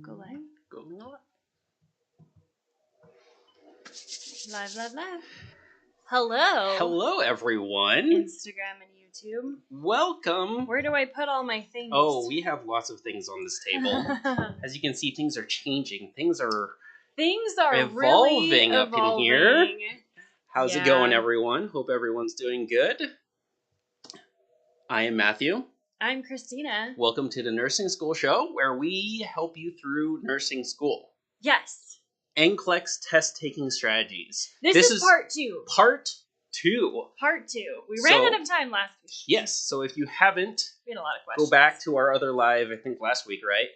Go live. Going on. Live. Hello. Hello, everyone. Instagram and YouTube. Welcome. Where do I put all my things? Oh, we have lots of things on this table. As you can see, things are changing. Things are evolving really up in here. How's it going, everyone? Hope everyone's doing good. I am Matthew. I'm Christina. Welcome to the Nursing School Show, where we help you through nursing school. Yes. NCLEX test-taking strategies. This is part 2. Part 2. Part 2. We ran out of time last week. Yes, so if you haven't, we had a lot of questions. Go back to our other live, I think last week, right?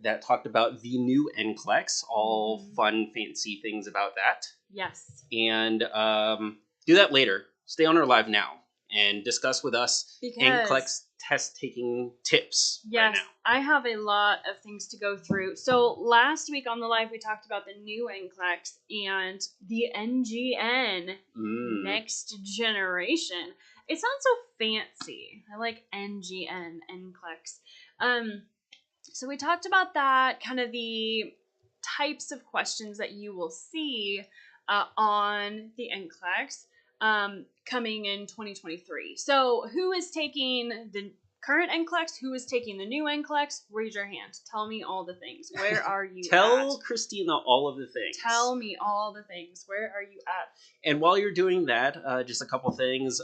That talked about the new NCLEX, all fun, fancy things about that. Yes. And do that later. Stay on our live now and discuss with us NCLEX test-taking tips right now. I have a lot of things to go through. So last week on the live, we talked about the new NCLEX and the NGN, next generation. It sounds so fancy. I like NGN, NCLEX. So we talked about that, kind of the types of questions that you will see on the NCLEX coming in 2023. So who is taking the current NCLEX? Who is taking the new NCLEX? Raise your hand. Tell me all the things. Where are you Tell Christina all of the things. Tell me all the things. Where are you at? And while you're doing that, just a couple things.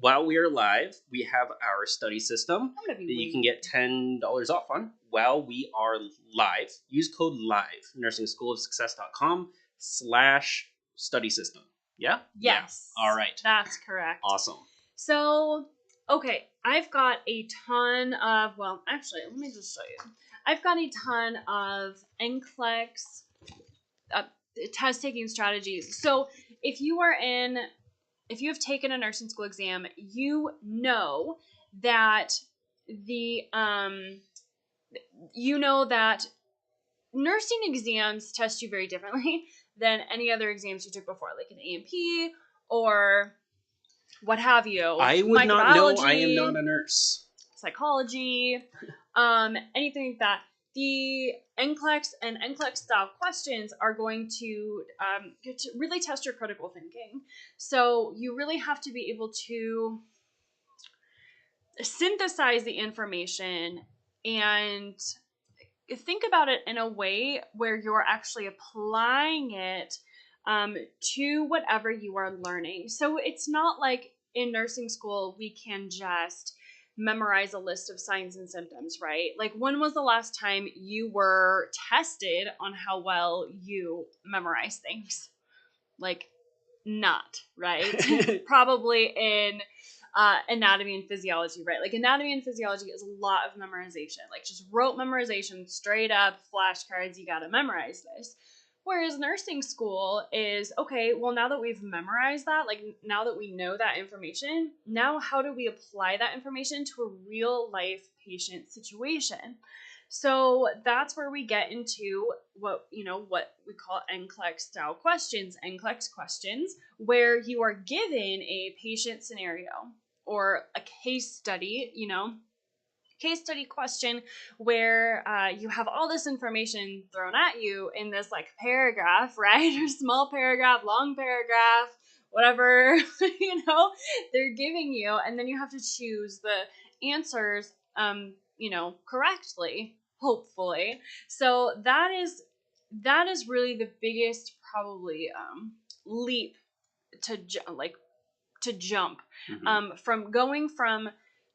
While we are live, we have our study system that you can get $10 off on while we are live. Use code LIVE, NursingSchoolOfSuccess.com/study system. Yeah? Yes. Yeah. All right. That's correct. Awesome. So, okay, I've got a ton of, well, actually, let me just show you. I've got a ton of NCLEX test-taking strategies. So, if you have taken a nursing school exam, you know that nursing exams test you very differently than any other exams you took before, like an A&P or what have you. I would not know. I am not a nurse. Psychology, anything like that. The NCLEX and NCLEX style questions are going to really test your critical thinking. So you really have to be able to synthesize the information and think about it in a way where you're actually applying it to whatever you are learning. So it's not like in nursing school we can just memorize a list of signs and symptoms, right? Like, when was the last time you were tested on how well you memorize things? Like, not, right? Probably in anatomy and physiology, right? Like, anatomy and physiology is a lot of memorization, like just rote memorization, straight up flashcards, you gotta memorize this. Whereas nursing school is, okay, well, now that we've memorized that, like now that we know that information, now how do we apply that information to a real life patient situation? So that's where we get into what we call NCLEX style questions, NCLEX questions, where you are given a patient scenario or a case study, case study question where you have all this information thrown at you in this like paragraph, right? Or small paragraph, long paragraph, whatever, they're giving you. And then you have to choose the answers, correctly, hopefully. So that is really the biggest probably leap to jump from going from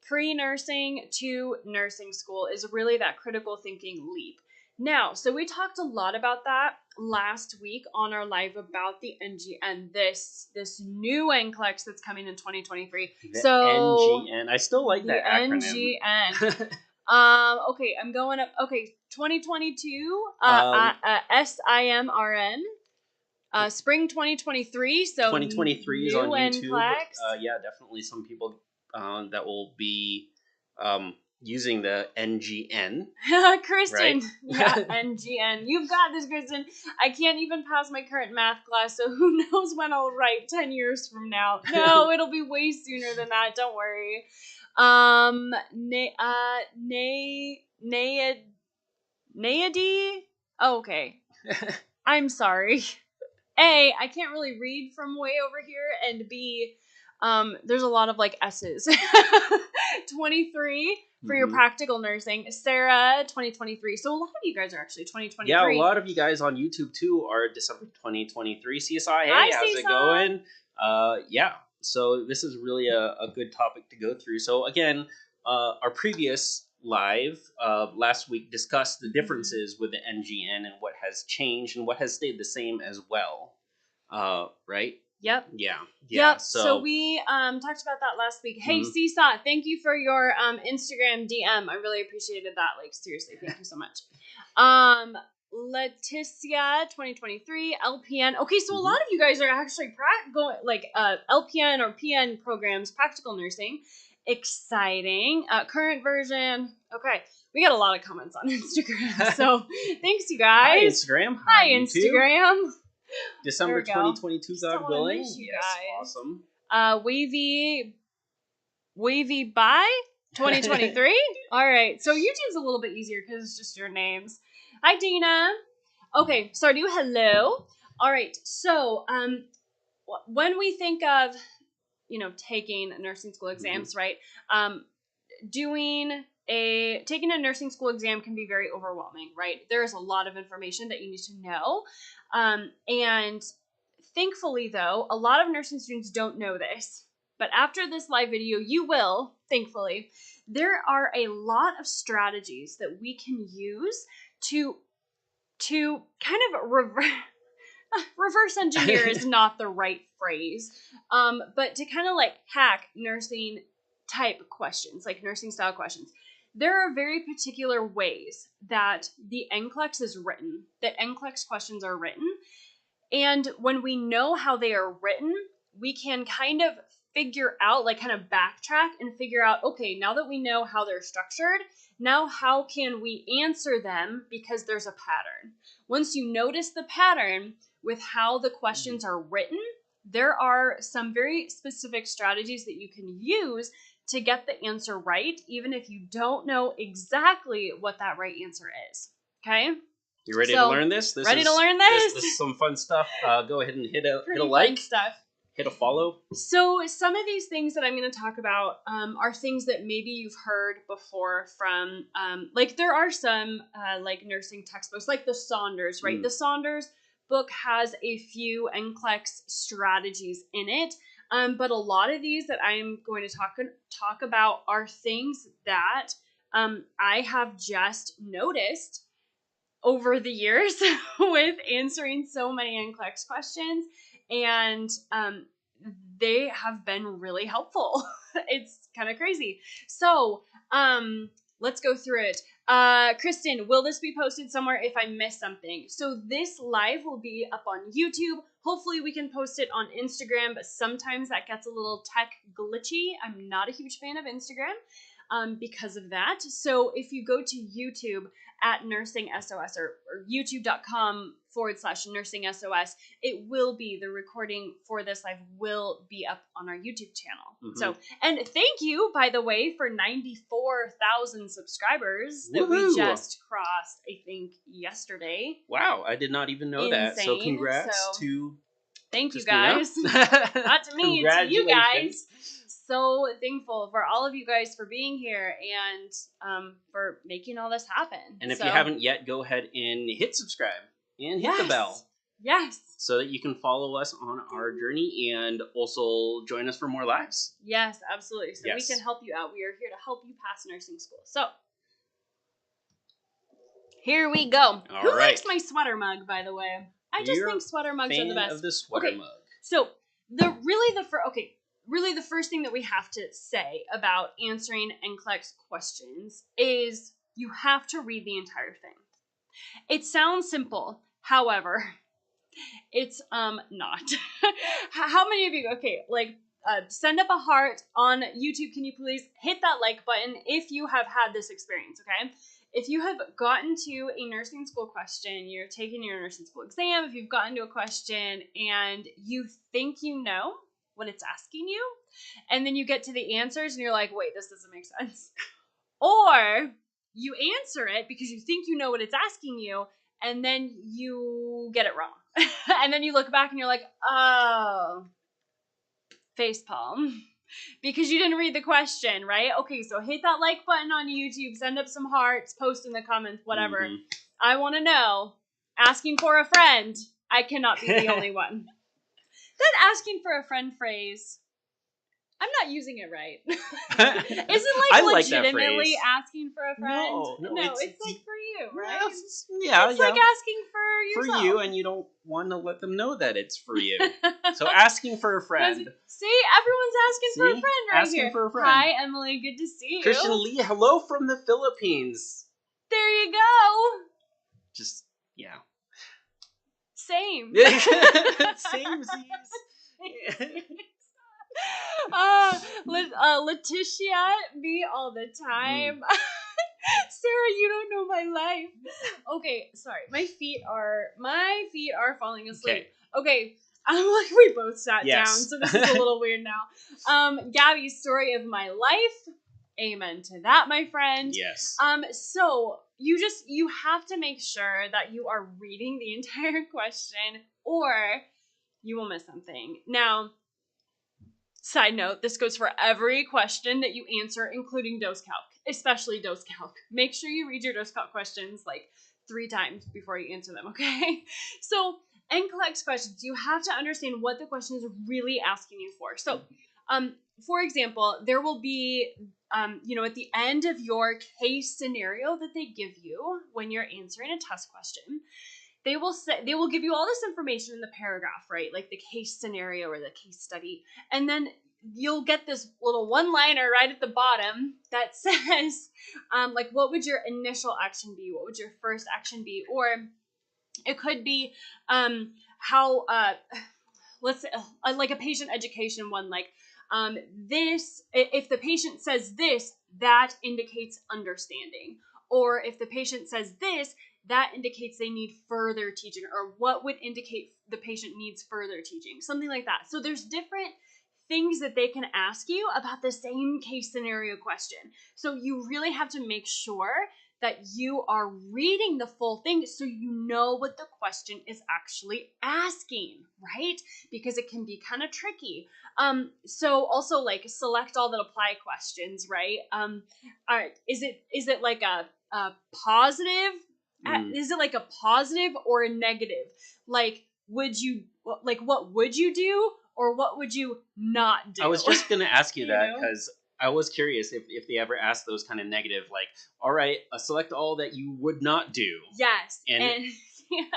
pre-nursing to nursing school is really that critical thinking leap. Now, so we talked a lot about that last week on our live about the NGN, this new NCLEX that's coming in 2023. NGN. I still like that acronym. NGN. Okay, I'm going up. Okay, 2022. SIMRN. Spring 2023. So 2023 is on YouTube. NCLEX. Yeah, definitely some people that will be using the NGN. Kristen. Right? Yeah, NGN. You've got this, Kristen. I can't even pass my current math class, so who knows when I'll write 10 years from now. No, it'll be way sooner than that. Don't worry. Nayadi? Oh, okay. I'm sorry. A, I can't really read from way over here, and B, there's a lot of like S's. 23 for your practical nursing. Sarah, 2023. So a lot of you guys are actually 2023. Yeah, a lot of you guys on YouTube too are December 2023. CSI, hey, Hi, how's it going? Yeah, so this is really a good topic to go through. So again, our previous live last week discussed the differences with the NGN and what has changed and what has stayed the same as well. Right? Yep. Yeah. Yep. So we talked about that last week. Hey, Seesaw, thank you for your Instagram DM. I really appreciated that. Like, seriously, thank you so much. Leticia, 2023, LPN. Okay, so a lot of you guys are actually going like LPN or PN programs, practical nursing. Exciting. Current version. Okay. We got a lot of comments on Instagram. So thanks, you guys. Hi, Instagram. Hi, Instagram. December 2022, God willing. Yes, awesome. Wavy by 2023. All right, so YouTube's a little bit easier because it's just your names. Hi, Dina. Okay, Sardu, hello. All right, so when we think of taking nursing school exams, right? Taking a nursing school exam can be very overwhelming, right? There's a lot of information that you need to know. And thankfully, though, a lot of nursing students don't know this. But after this live video, you will, thankfully. There are a lot of strategies that we can use to kind of reverse engineer is not the right phrase, but to kind of like hack nursing type questions, like nursing style questions. There are very particular ways that the NCLEX is written, that NCLEX questions are written. And when we know how they are written, we can kind of figure out, like kind of backtrack and figure out, okay, now that we know how they're structured, now how can we answer them because there's a pattern. Once you notice the pattern with how the questions are written, there are some very specific strategies that you can use to get the answer right, even if you don't know exactly what that right answer is. Okay? You ready to learn this? Ready to learn this? This is some fun stuff. Go ahead and hit a like, hit a follow. So some of these things that I'm going to talk about are things that maybe you've heard before from, like there are some like nursing textbooks, like the Saunders, right? The Saunders book has a few NCLEX strategies in it. But a lot of these that I'm going to talk about are things that I have just noticed over the years with answering so many NCLEX questions, and they have been really helpful. It's kind of crazy. So let's go through it. Kristen, will this be posted somewhere if I miss something? So this live will be up on YouTube. Hopefully we can post it on Instagram, but sometimes that gets a little tech glitchy. I'm not a huge fan of Instagram because of that. So if you go to YouTube at Nursing SOS or youtube.com/Nursing SOS, it will be, the recording for this live will be up on our YouTube channel. So, and thank you, by the way, for 94,000 subscribers that we just crossed, I think, yesterday. Wow, I did not even know that. So congrats to... Thank you guys. Not to me, to you guys. So thankful for all of you guys for being here and for making all this happen. And if you haven't yet, go ahead and hit subscribe and hit the bell. Yes. So that you can follow us on our journey and also join us for more lives. Yes, absolutely. So we can help you out. We are here to help you pass nursing school. So here we go. Who likes my sweater mug, by the way? I just think sweater mugs are the best. Of the sweater mug. So really the first thing that we have to say about answering NCLEX questions is you have to read the entire thing. It sounds simple, however, it's not. How many of you, send up a heart on YouTube. Can you please hit that like button if you have had this experience, okay? If you have gotten to a nursing school question, you're taking your nursing school exam, if you've gotten to a question and you think you know what it's asking you, and then you get to the answers and you're like, wait, this doesn't make sense. Or you answer it because you think you know what it's asking you, and then you get it wrong. And then you look back and you're like, oh, facepalm. Because you didn't read the question, right? Okay, so hit that like button on YouTube, send up some hearts, post in the comments, whatever. Mm-hmm. I want to know. Asking for a friend. I cannot be the only one. That asking for a friend phrase, I'm not using it right. Isn't legitimately asking for a friend? No, it's like for you, right? It's like asking for yourself. For you, and you don't want to let them know that it's for you. So asking for a friend. See, everyone's asking for a friend right asking here. For a friend. Hi, Emily. Good to see you. Christian Lee, hello from the Philippines. There you go. Just, yeah. Same. Samesies. Letitia, me all the time. Sarah, you don't know my life. Okay, sorry. My feet are falling asleep. Okay. I'm like, we both sat down, so this is a little weird now. Gabby's story of my life. Amen to that, my friend. Yes. So you have to make sure that you are reading the entire question, or you will miss something. Now, side note, this goes for every question that you answer, including dose calc, especially dose calc. Make sure you read your dose calc questions like 3 times before you answer them, okay? So, NCLEX questions, you have to understand what the question is really asking you for. So, for example, there will be, at the end of your case scenario that they give you when you're answering a test question, they will give you all this information in the paragraph, right? Like the case scenario or the case study. And then you'll get this little one-liner right at the bottom that says, what would your initial action be? What would your first action be? Or it could be let's say, like a patient education one, like, this, if the patient says this, that indicates understanding. Or if the patient says this, that indicates they need further teaching, or what would indicate the patient needs further teaching, something like that. So there's different things that they can ask you about the same case scenario question. So you really have to make sure that you are reading the full thing so you know what the question is actually asking, right? Because it can be kind of tricky. So also like select all that apply questions, right? Is it like a positive? Is it like a positive or a negative? Like, what would you do, or what would you not do? I was just gonna ask you that because I was curious if they ever asked those kind of negative, like, all right, select all that you would not do. Yes. And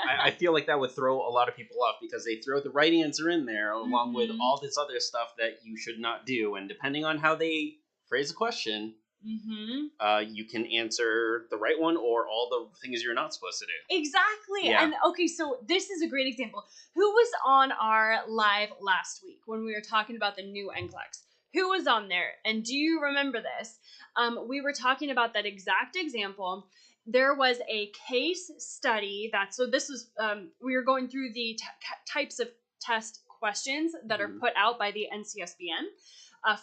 I feel like that would throw a lot of people off because they throw the right answer in there along with all this other stuff that you should not do. And depending on how they phrase a question, you can answer the right one or all the things you're not supposed to do. Exactly. Yeah. And okay, so this is a great example. Who was on our live last week when we were talking about the new NCLEX? Who was on there? And do you remember this? We were talking about that exact example. There was a case study this was, we were going through the types of test questions that are put out by the NCSBN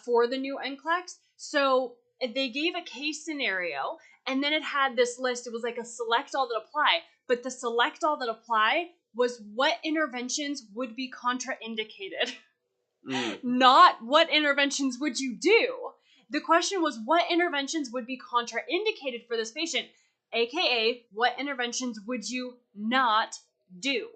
for the new NCLEX. So they gave a case scenario, and then it had this list. It was like a select all that apply, but the select all that apply was what interventions would be contraindicated. Not what interventions would you do. The question was what interventions would be contraindicated for this patient, aka what interventions would you not do.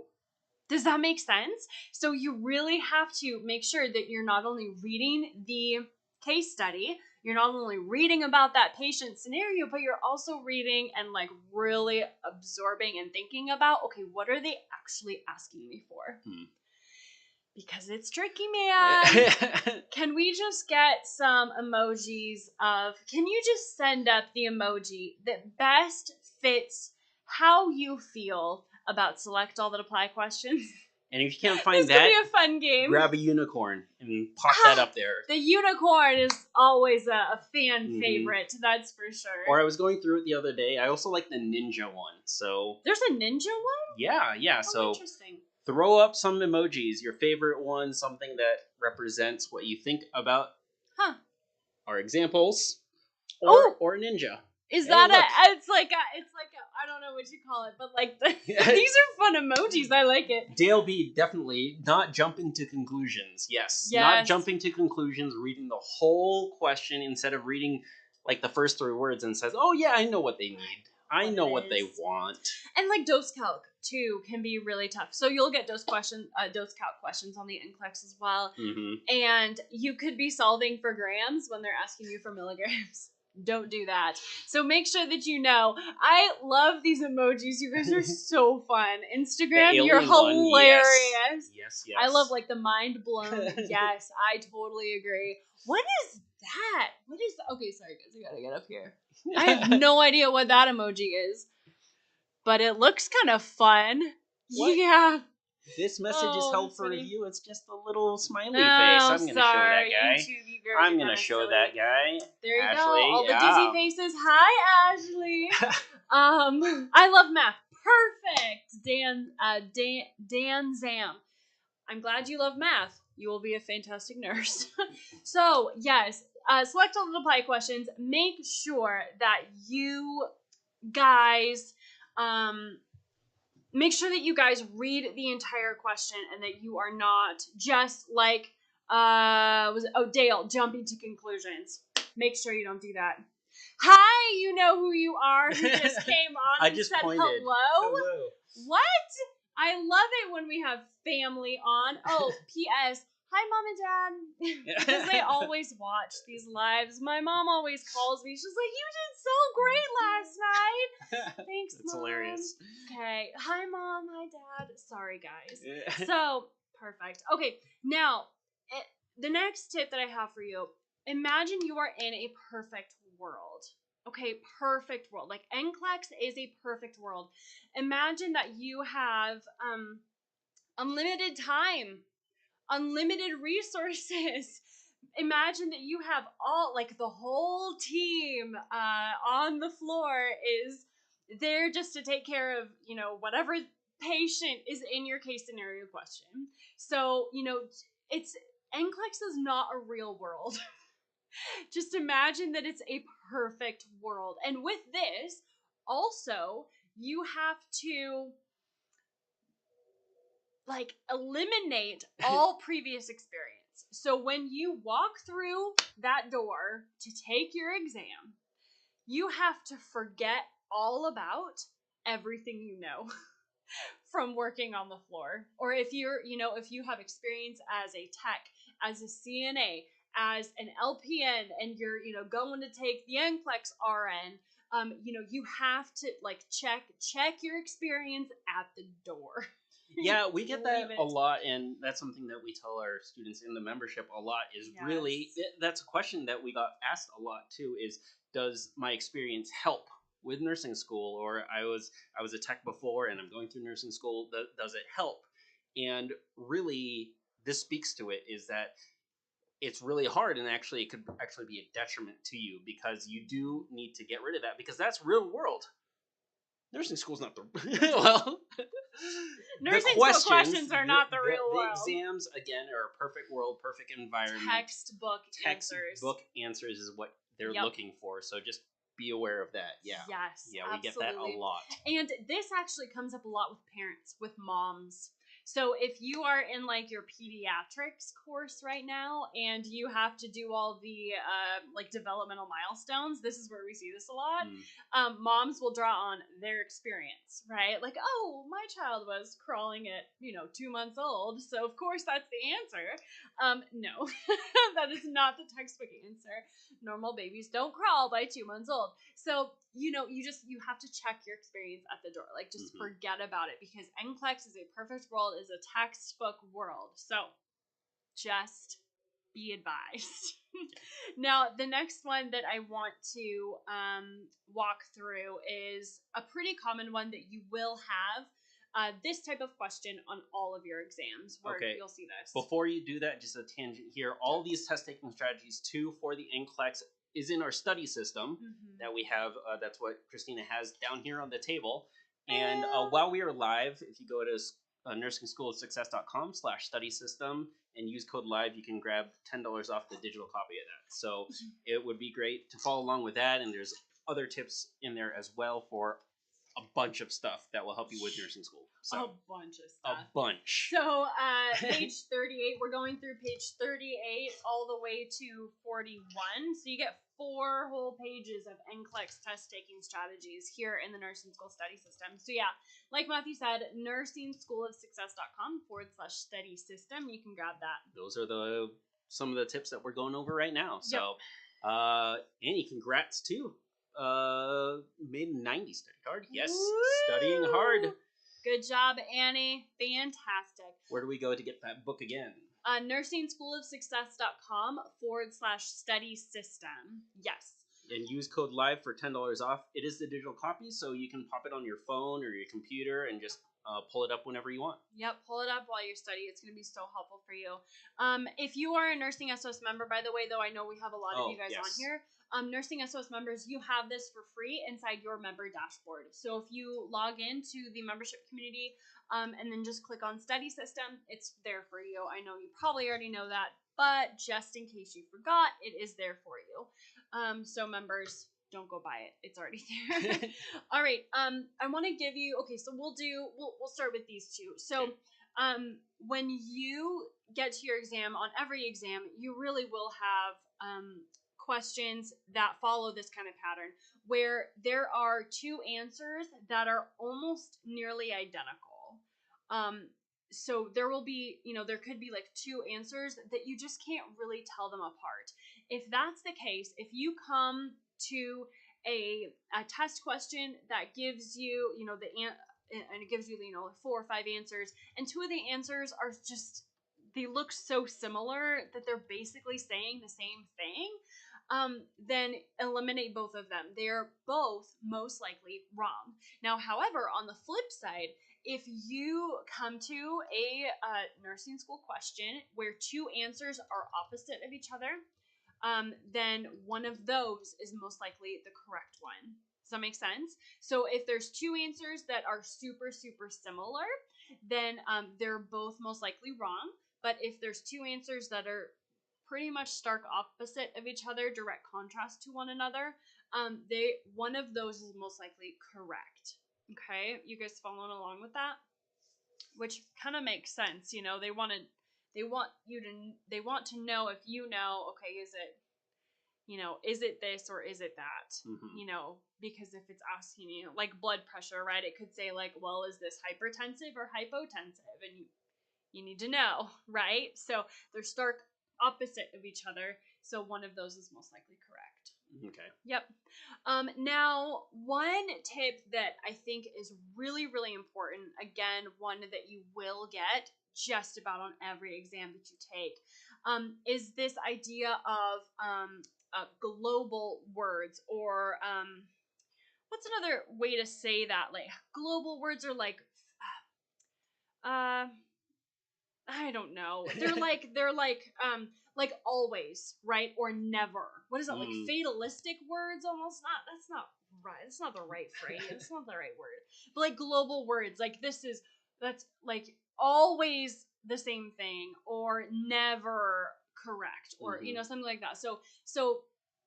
Does that make sense? So you really have to make sure that you're not only reading the case study, you're not only reading about that patient scenario, but you're also reading and like really absorbing and thinking about, okay, what are they actually asking me for? Because it's tricky, man. Can we just get some emojis can you just send up the emoji that best fits how you feel about select all that apply questions? And if you can't find this that, could be a fun game. Grab a unicorn and pop that up there. The unicorn is always a fan favorite, that's for sure. Or I was going through it the other day. I also like the ninja one. So there's a ninja one? Yeah. Oh, so interesting. Throw up some emojis, your favorite one, something that represents what you think about our examples, or ninja. Is Hey, that look. it's like I don't know what you call it, but like these are fun emojis. I like it. Dale B, definitely not jumping to conclusions. Yes. Not jumping to conclusions, reading the whole question instead of reading like the first 3 words and says, "Oh yeah, I know what they need. I know what they want." And like dose calc too can be really tough. So you'll get dose calc questions on the NCLEX as well. And you could be solving for grams when they're asking you for milligrams. Don't do that. So make sure that you know. I love these emojis. You guys are so fun. Instagram, you're hilarious. Yes. I love like the mind blown. Yes, I totally agree. What is that? What is okay, sorry guys, I gotta get up here. I have no idea what that emoji is. But it looks kind of fun. What? Yeah. This message is held for review. It's just a little smiley face. I'm going to show that guy. I'm going to show that guy. There you Ashley, go. All the dizzy faces. Hi, Ashley. I love math. Perfect. Dan Zam. I'm glad you love math. You will be a fantastic nurse. So, yes, select all the apply questions. Make sure that you guys make sure that you guys read the entire question and that you are not just like Dale jumping to conclusions. Make sure you don't do that. Hi, you know who you are who just came on and said pointed. Hello. What? I love it when we have family on. Oh, P.S. Hi, Mom and Dad. Because they always watch these lives. My mom always calls me. She's like, "You did so great last night." Thanks, It's Mom. hilarious. Okay. Hi, Mom. Hi, Dad. Sorry, guys. So, perfect. Okay, now, the next tip that I have for you, imagine you are in a perfect world. Okay, perfect world. Like NCLEX is a perfect world. Imagine that you have unlimited time, unlimited resources. Imagine that you have all, like the whole team on the floor is there just to take care of, whatever patient is in your case scenario question. So, it's NCLEX is not a real world. Just imagine that it's a perfect world. And with this, also, you have to like eliminate all previous experience. So when you walk through that door to take your exam, you have to forget all about everything you know from working on the floor. Or if if you have experience as a tech, as a CNA, as an LPN, and you're, going to take the NCLEX RN, you have to like check your experience at the door. Yeah, we get that a lot, and that's something that we tell our students in the membership a lot is really, that's a question that we got asked a lot too, is does my experience help with nursing school? Or I was a tech before and I'm going through nursing school, does it help? And really, this speaks to it, is that it's really hard, and actually it could actually be a detriment to you, because you do need to get rid of that, because that's real world. Nursing school's not the well. Nursing school questions are not the real world. The exams, again, are a perfect world, perfect environment. Textbook answers is what they're looking for. So just be aware of that. Yeah. Yes. Yeah, we get that a lot. And this actually comes up a lot with parents, with moms. So if you are in like your pediatrics course right now and you have to do all the like developmental milestones, this is where we see this a lot. Moms will draw on their experience, right? Like, oh, my child was crawling at 2 months old, so of course that's the answer. No, that is not the textbook answer. Normal babies don't crawl by 2 months old. So you have to check your experience at the door. Like, just forget about it, because NCLEX is a perfect world, is a textbook world. So just be advised. Now, the next one that I want to walk through is a pretty common one that you will have. This type of question on all of your exams, where you'll see this. Before you do that, just a tangent here. All these test-taking strategies, too, for the NCLEX is in our study system that we have. That's what Christina has down here on the table. And while we are live, if you go to nursingschoolofsuccess.com/study system and use code LIVE, you can grab $10 off the digital copy of that. So it would be great to follow along with that. And there's other tips in there as well for a bunch of stuff that will help you with nursing school. So a bunch of stuff. A bunch. So page 38, we're going through page 38 all the way to 41. So you get 4 whole pages of NCLEX test-taking strategies here in the nursing school study system. So yeah, like Matthew said, nursingschoolofsuccess.com/study system. You can grab that. Those are some of the tips that we're going over right now. So, Annie, congrats too. Made 90 study hard. Yes, Woo! Studying hard. Good job, Annie. Fantastic. Where do we go to get that book again? nursingschoolofsuccess.com/study system. Yes. And use code LIVE for $10 off. It is the digital copy, so you can pop it on your phone or your computer and just pull it up whenever you want. Yep, pull it up while you study. It's going to be so helpful for you. If you are a Nursing SOS member, by the way, though, I know we have a lot of you guys on here. Nursing SOS members, you have this for free inside your member dashboard. So if you log into the membership community and then just click on study system, it's there for you. I know you probably already know that, but just in case you forgot, it is there for you. So members, don't go buy it. It's already there. All right. I want to give you, okay, so we'll start with these two. So, when you get to your exam, on every exam, you really will have, questions that follow this kind of pattern where there are 2 answers that are almost nearly identical. So there will be, there could be like 2 answers that you just can't really tell them apart. If that's the case, if you come to a test question that gives you, and it gives you, 4 or 5 answers, and 2 of the answers are just, they look so similar that they're basically saying the same thing, then eliminate both of them. They're both most likely wrong. Now, however, on the flip side, if you come to a nursing school question where 2 answers are opposite of each other, then one of those is most likely the correct one. Does that make sense? So if there's 2 answers that are super, super similar, then they're both most likely wrong. But if there's 2 answers that are pretty much stark opposite of each other, direct contrast to one another, one of those is most likely correct. Okay, you guys following along with that? Which kind of makes sense, they want to know if okay, is it this or is it that? Mm-hmm. Because if it's asking you like blood pressure, right? It could say like, well, is this hypertensive or hypotensive? And you need to know, right? So they're stark opposite of each other. So one of those is most likely correct. Okay. Yep. Now, one tip that I think is really, really important, again, one that you will get just about on every exam that you take, is this idea of global words, or what's another way to say that? Like global words are like, I don't know. They're like always, right? Or never. What is that? Like fatalistic words almost? That's not right. That's not the right phrase. That's not the right word. But like global words, like that's like always the same thing, or never correct, or something like that. So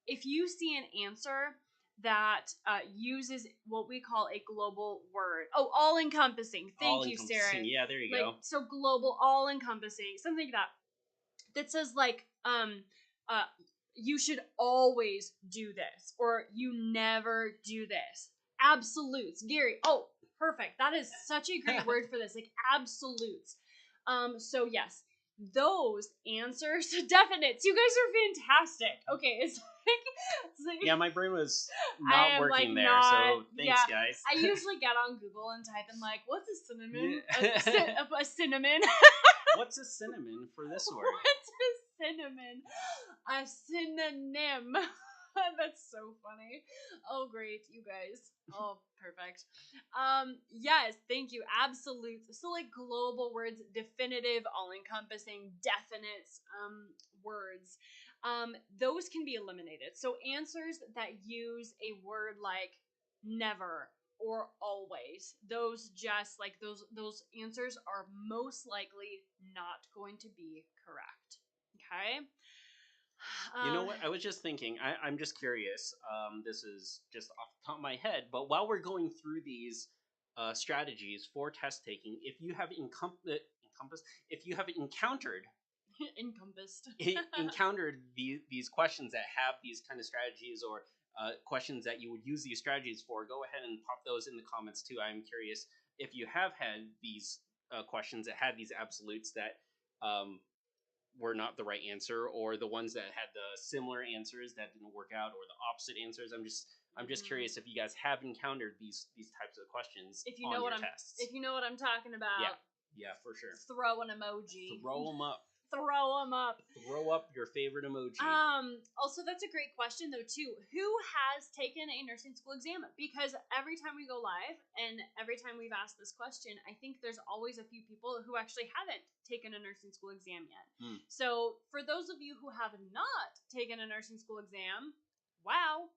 if you see an answer that uses what we call a global word. Oh, all-encompassing. Thank you, Sarah. Yeah, there you go. So global, all-encompassing, something like that. That says like, you should always do this, or you never do this. Absolutes. Gary, oh, perfect. That is such a great word for this, like absolutes. So yes, those answers, definites. You guys are fantastic. Okay, it's like yeah, my brain was not working there, so thanks, guys. I usually get on Google and type in like, what's a synonym? A cinnamon. What's a cinnamon for this word? What's a cinnamon? A synonym. That's so funny. Oh, great, you guys. Oh, perfect. Yes, thank you. Absolute. So like global words, definitive, all-encompassing, definite words. Those can be eliminated. So answers that use a word like never or always, those answers are most likely not going to be correct. Okay? You know what? I was just thinking. I'm just curious. This is just off the top of my head. But while we're going through these strategies for test taking, if you have if you have encountered encompassed encountered these questions that have these kind of strategies or questions that you would use these strategies for, go ahead and pop those in the comments too. I'm curious if you have had these questions that had these absolutes that were not the right answer, or the ones that had the similar answers that didn't work out, or the opposite answers. I'm just curious if you guys have encountered these types of questions if you on know your what tests. If you know what I'm talking about, yeah, for sure. Throw an emoji. Throw them up. Throw them up. Throw up your favorite emoji. Also, that's a great question, though, too. Who has taken a nursing school exam? Because every time we go live and every time we've asked this question, I think there's always a few people who actually haven't taken a nursing school exam yet. So for those of you who have not taken a nursing school exam, wow,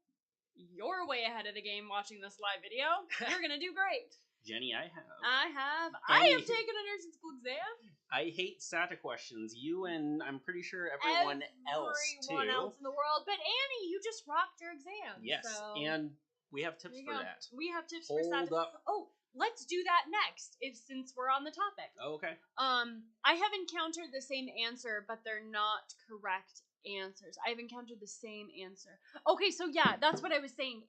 you're way ahead of the game watching this live video. You're going to do great. Jenny, I have. I have taken a nursing school exam. I hate SATA questions. You and I'm pretty sure everyone else too. Everyone else in the world. But Annie, you just rocked your exam. Yes, so and we have tips for that. We have tips for SATA. Up. Oh, let's do that next, since we're on the topic. Okay. I have encountered the same answer, but they're not correct answers. I've encountered the same answer. Okay, so yeah, that's what I was saying.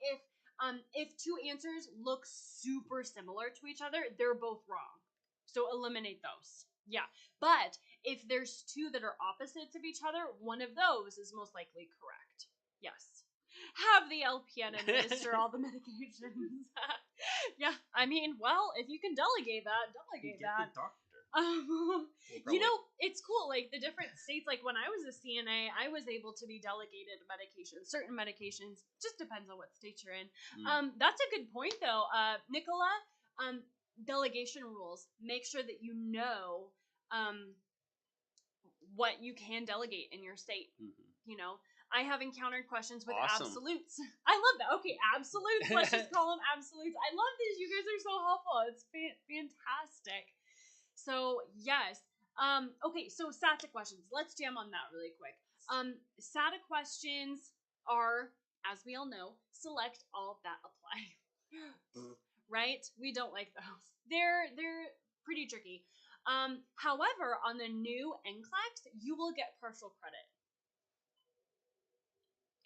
If two answers look super similar to each other, they're both wrong. So eliminate those. Yeah. But if there's two that are opposites of each other, one of those is most likely correct. Yes. Have the LPN administer all the medications. Yeah. I mean, well, if you can delegate that, delegate that. The doctor. You know, it's cool. Like the different states, like when I was a CNA, I was able to be delegated medications, certain medications. Just depends on what state you're in. That's a good point, though. Nicola, delegation rules. Make sure that you know what you can delegate in your state. You know, I have encountered questions with absolutes. I love that. Okay, absolutes. Let's just call them absolutes. I love these. You guys are so helpful. It's fantastic. So, yes. Okay, so SATA questions. Let's jam on that really quick. SATA questions are, as we all know, select all that apply. Right? We don't like those. They're pretty tricky. However, on the new NCLEX, you will get partial credit.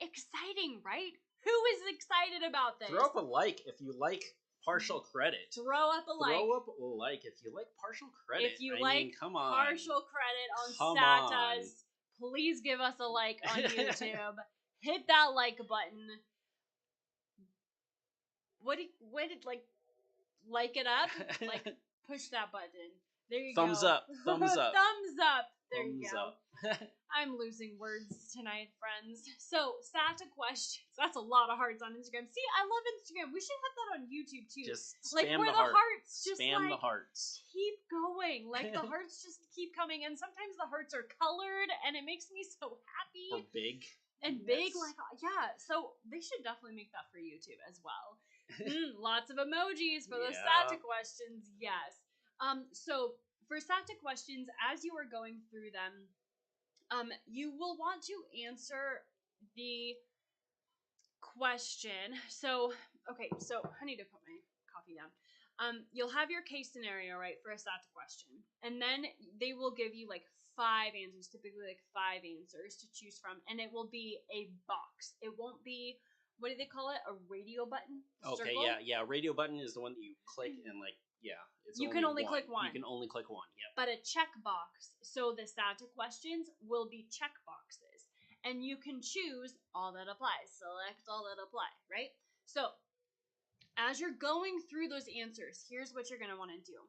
Exciting, right? Who is excited about this? Throw up a like if you like partial credit. Throw up a like. Throw up a like if you like partial credit. If you like come on. partial credit on SATAs, please give us a like on YouTube. Hit that like button. What did like it up? Like push that button. There you go. Thumbs up. Thumbs up. Thumbs up. There Thumbs you go. Up. I'm losing words tonight, friends. So, SATA questions. That's a lot of hearts on Instagram. See, I love Instagram. We should have that on YouTube, too. Just like, spam where the hearts just, spam like, the hearts. keep going. Like, the hearts just keep coming. And sometimes the hearts are colored, and it makes me so happy. Or big. And big, like, yeah. So, they should definitely make that for YouTube as well. Lots of emojis for those SATA questions. Yes. So, for SATA questions, as you are going through them, you will want to answer the question. So, okay, so I need to put my coffee down. You'll have your case scenario, right, for a SATA question. And then they will give you like 5 answers, typically like 5 answers to choose from. And it will be a box. It won't be, what do they call it? A radio button? Okay, circle? yeah. Radio button is the one that you click and like, you can only click one. You can only click one, yeah. But a checkbox. So the SATA questions will be checkboxes. And you can choose all that applies. Select all that apply, right? So as you're going through those answers, here's what you're going to want to do.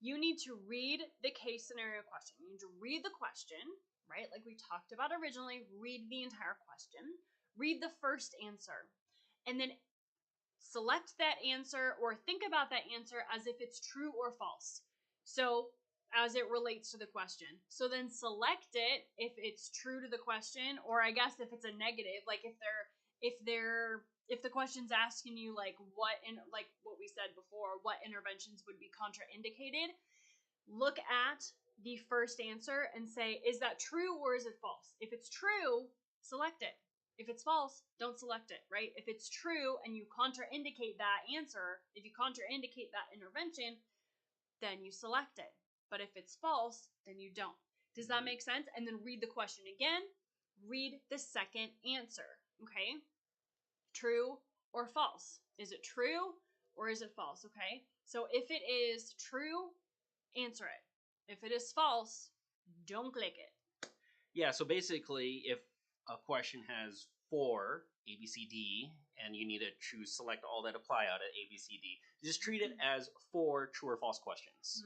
You need to read the case scenario question. You need to read the question, right? Like we talked about originally. Read the entire question. Read the first answer. And then select that answer or think about that answer as if it's true or false. So as it relates to the question. So then select it if it's true to the question, or I guess if it's a negative, like if the question's asking you like what we said before, what interventions would be contraindicated, look at the first answer and say, is that true or is it false? If it's true, select it. If it's false, don't select it, right? If it's true and you contraindicate that answer, if you contraindicate that intervention, then you select it. But if it's false, then you don't. Does that make sense? And then read the question again. Read the second answer, okay? True or false? Is it true or is it false, okay? So if it is true, answer it. If it is false, don't click it. Yeah, so basically, if a question has 4 A, B, C, D, and you need to select all that apply out at A, B, C, D, just treat it as 4 true or false questions.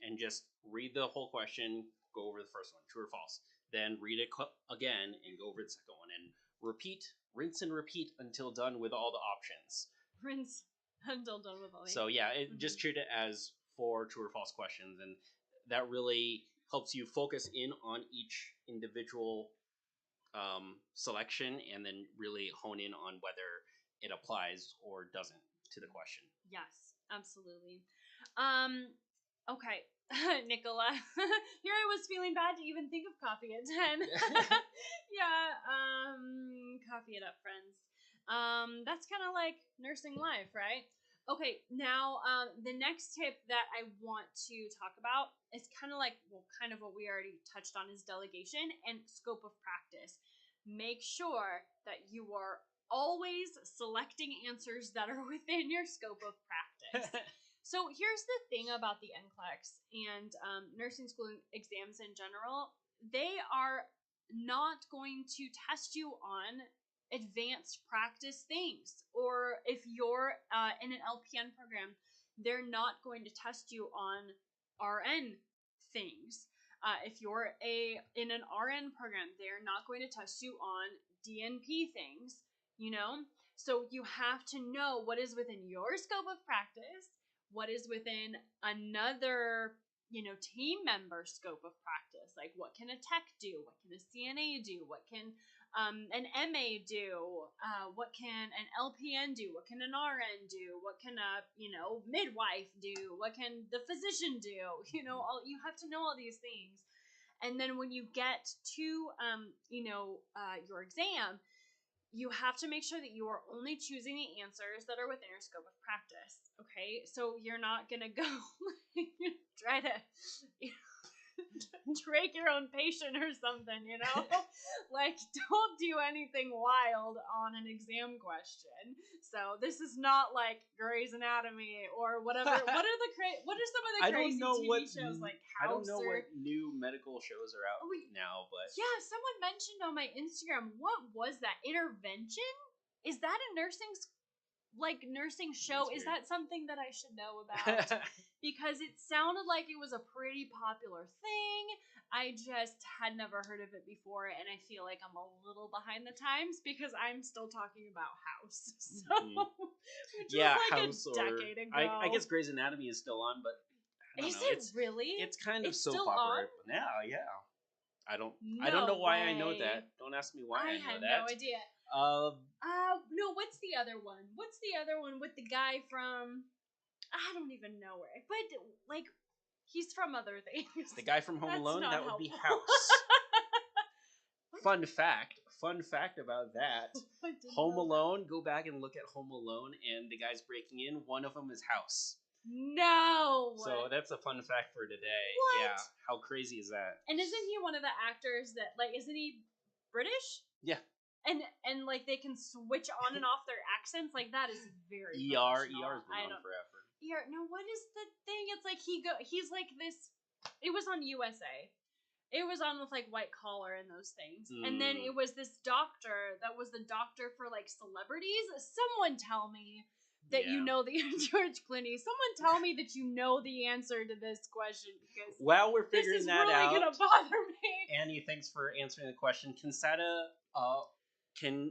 And just read the whole question, go over the first one, true or false. Then read it again and go over the second one. And rinse and repeat until done with all the options. Rinse until done with all the So yeah, just treat it as 4 true or false questions. And that really helps you focus in on each individual selection and then really hone in on whether it applies or doesn't to the question. Yes, absolutely. Okay, Nicola. Here I was feeling bad to even think of coffee at 10. Yeah, coffee it up, friends. That's kind of like nursing life, right? Okay, now the next tip that I want to talk about is kind of like, well, kind of what we already touched on is delegation and scope of practice. Make sure that you are always selecting answers that are within your scope of practice. So here's the thing about the NCLEX and nursing school exams in general. They are not going to test you on advanced practice things, or if you're in an LPN program, they're not going to test you on RN things. If you're in an RN program, they're not going to test you on DNP things, you know? So you have to know what is within your scope of practice, what is within another, team member scope of practice. Like, what can a tech do? What can a CNA do? What can an MA do? What can an LPN do? What can an RN do? What can a, midwife do? What can the physician do? You have to know all these things. And then when you get to, your exam, you have to make sure that you are only choosing the answers that are within your scope of practice, okay? So you're not going to go try to drake your own patient or something, Like, don't do anything wild on an exam question. So this is not like Grey's Anatomy or whatever. What are some of the crazy TV shows like House? I don't know what new medical shows are out now, but yeah, someone mentioned on my Instagram, what was that? Intervention? Is that a nursing show? Is that something that I should know about? Because it sounded like it was a pretty popular thing. I just had never heard of it before, and I feel like I'm a little behind the times because I'm still talking about House. So, which was like House a decade ago. I guess Grey's Anatomy is still on, but I don't know. It really? It's kind of still soap opera. on? Yeah. I don't know why I know that. Don't ask me why I know that. I had no idea. No, what's the other one? What's the other one with the guy from, I don't even know where, but like, he's from other things. The guy from Home Alone? That would be House. Fun fact about that. Home Alone, go back and look at Home Alone and the guys breaking in, one of them is House. No! So that's a fun fact for today. What? Yeah, how crazy is that? And isn't he one of the actors that, isn't he British? Yeah. And like, they can switch on and off their accents? Like, that is very ER's been on forever. No, what is the thing? It's like he's like this, it was on USA. It was on with like White Collar and those things. And then it was this doctor that was the doctor for like celebrities. Someone tell me that you know the George Clooney. Someone tell me that you know the answer to this question, because while we're figuring that out, this is really gonna bother me. Annie, thanks for answering the question. Can SATA can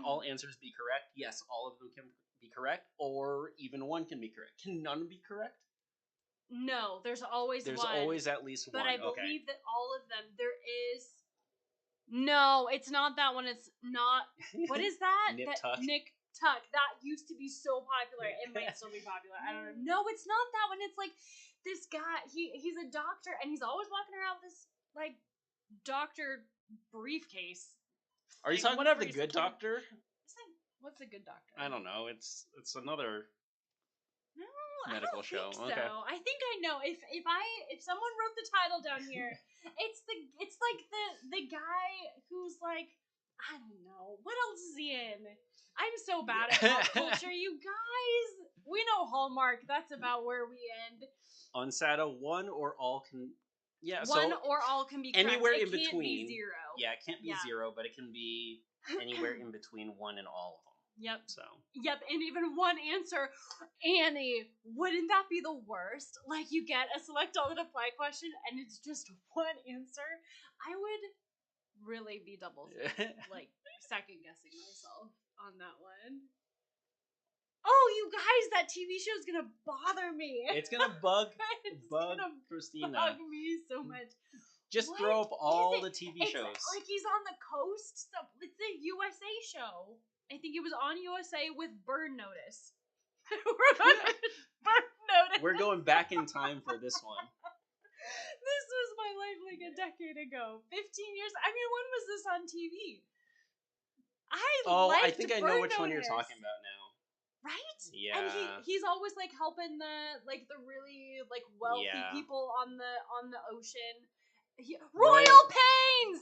all answers be correct? Yes, all of them can be correct, or even one can be correct. Can none be correct? No, there's always one. There's always at least one. But I believe that all of them, there is. No, it's not that one. It's not. What is that? Nick Tuck. Nick Tuck. That used to be so popular. It might still be popular. I don't know. No, it's not that one. It's like this guy. He's a doctor, and he's always walking around with this like doctor briefcase Are you talking about The Good Doctor? What's The Good Doctor? I don't know. It's another No, medical show. Think so. Okay. I think I know. If someone wrote the title down here, it's like the guy who's like, I don't know, what else is he in? I'm so bad at pop culture, you guys. We know Hallmark. That's about where we end. On SATA, one or all can. Yeah, one or all can be correct. Anywhere it in can't between. Be zero. Yeah, it can't be zero, but it can be anywhere in between one and all of them. Yep. So. Yep, and even one answer. Annie, wouldn't that be the worst? Like, you get a select all that apply question, and it's just one answer. I would really be second guessing myself on that one. Oh, you guys, that TV show is gonna bother me. It's gonna bug Christina. Bug me so much. Just throw up all the TV shows. It's like he's on the coast. It's a USA show. I think it was on USA with Bird Notice. Bird Notice. We're going back in time for this one. This was my life like a decade ago. 15 years. I mean, when was this on TV? I think I know which one you're talking about now. Right? Yeah. And he's always like helping the really like wealthy people on the ocean. Royal Pains.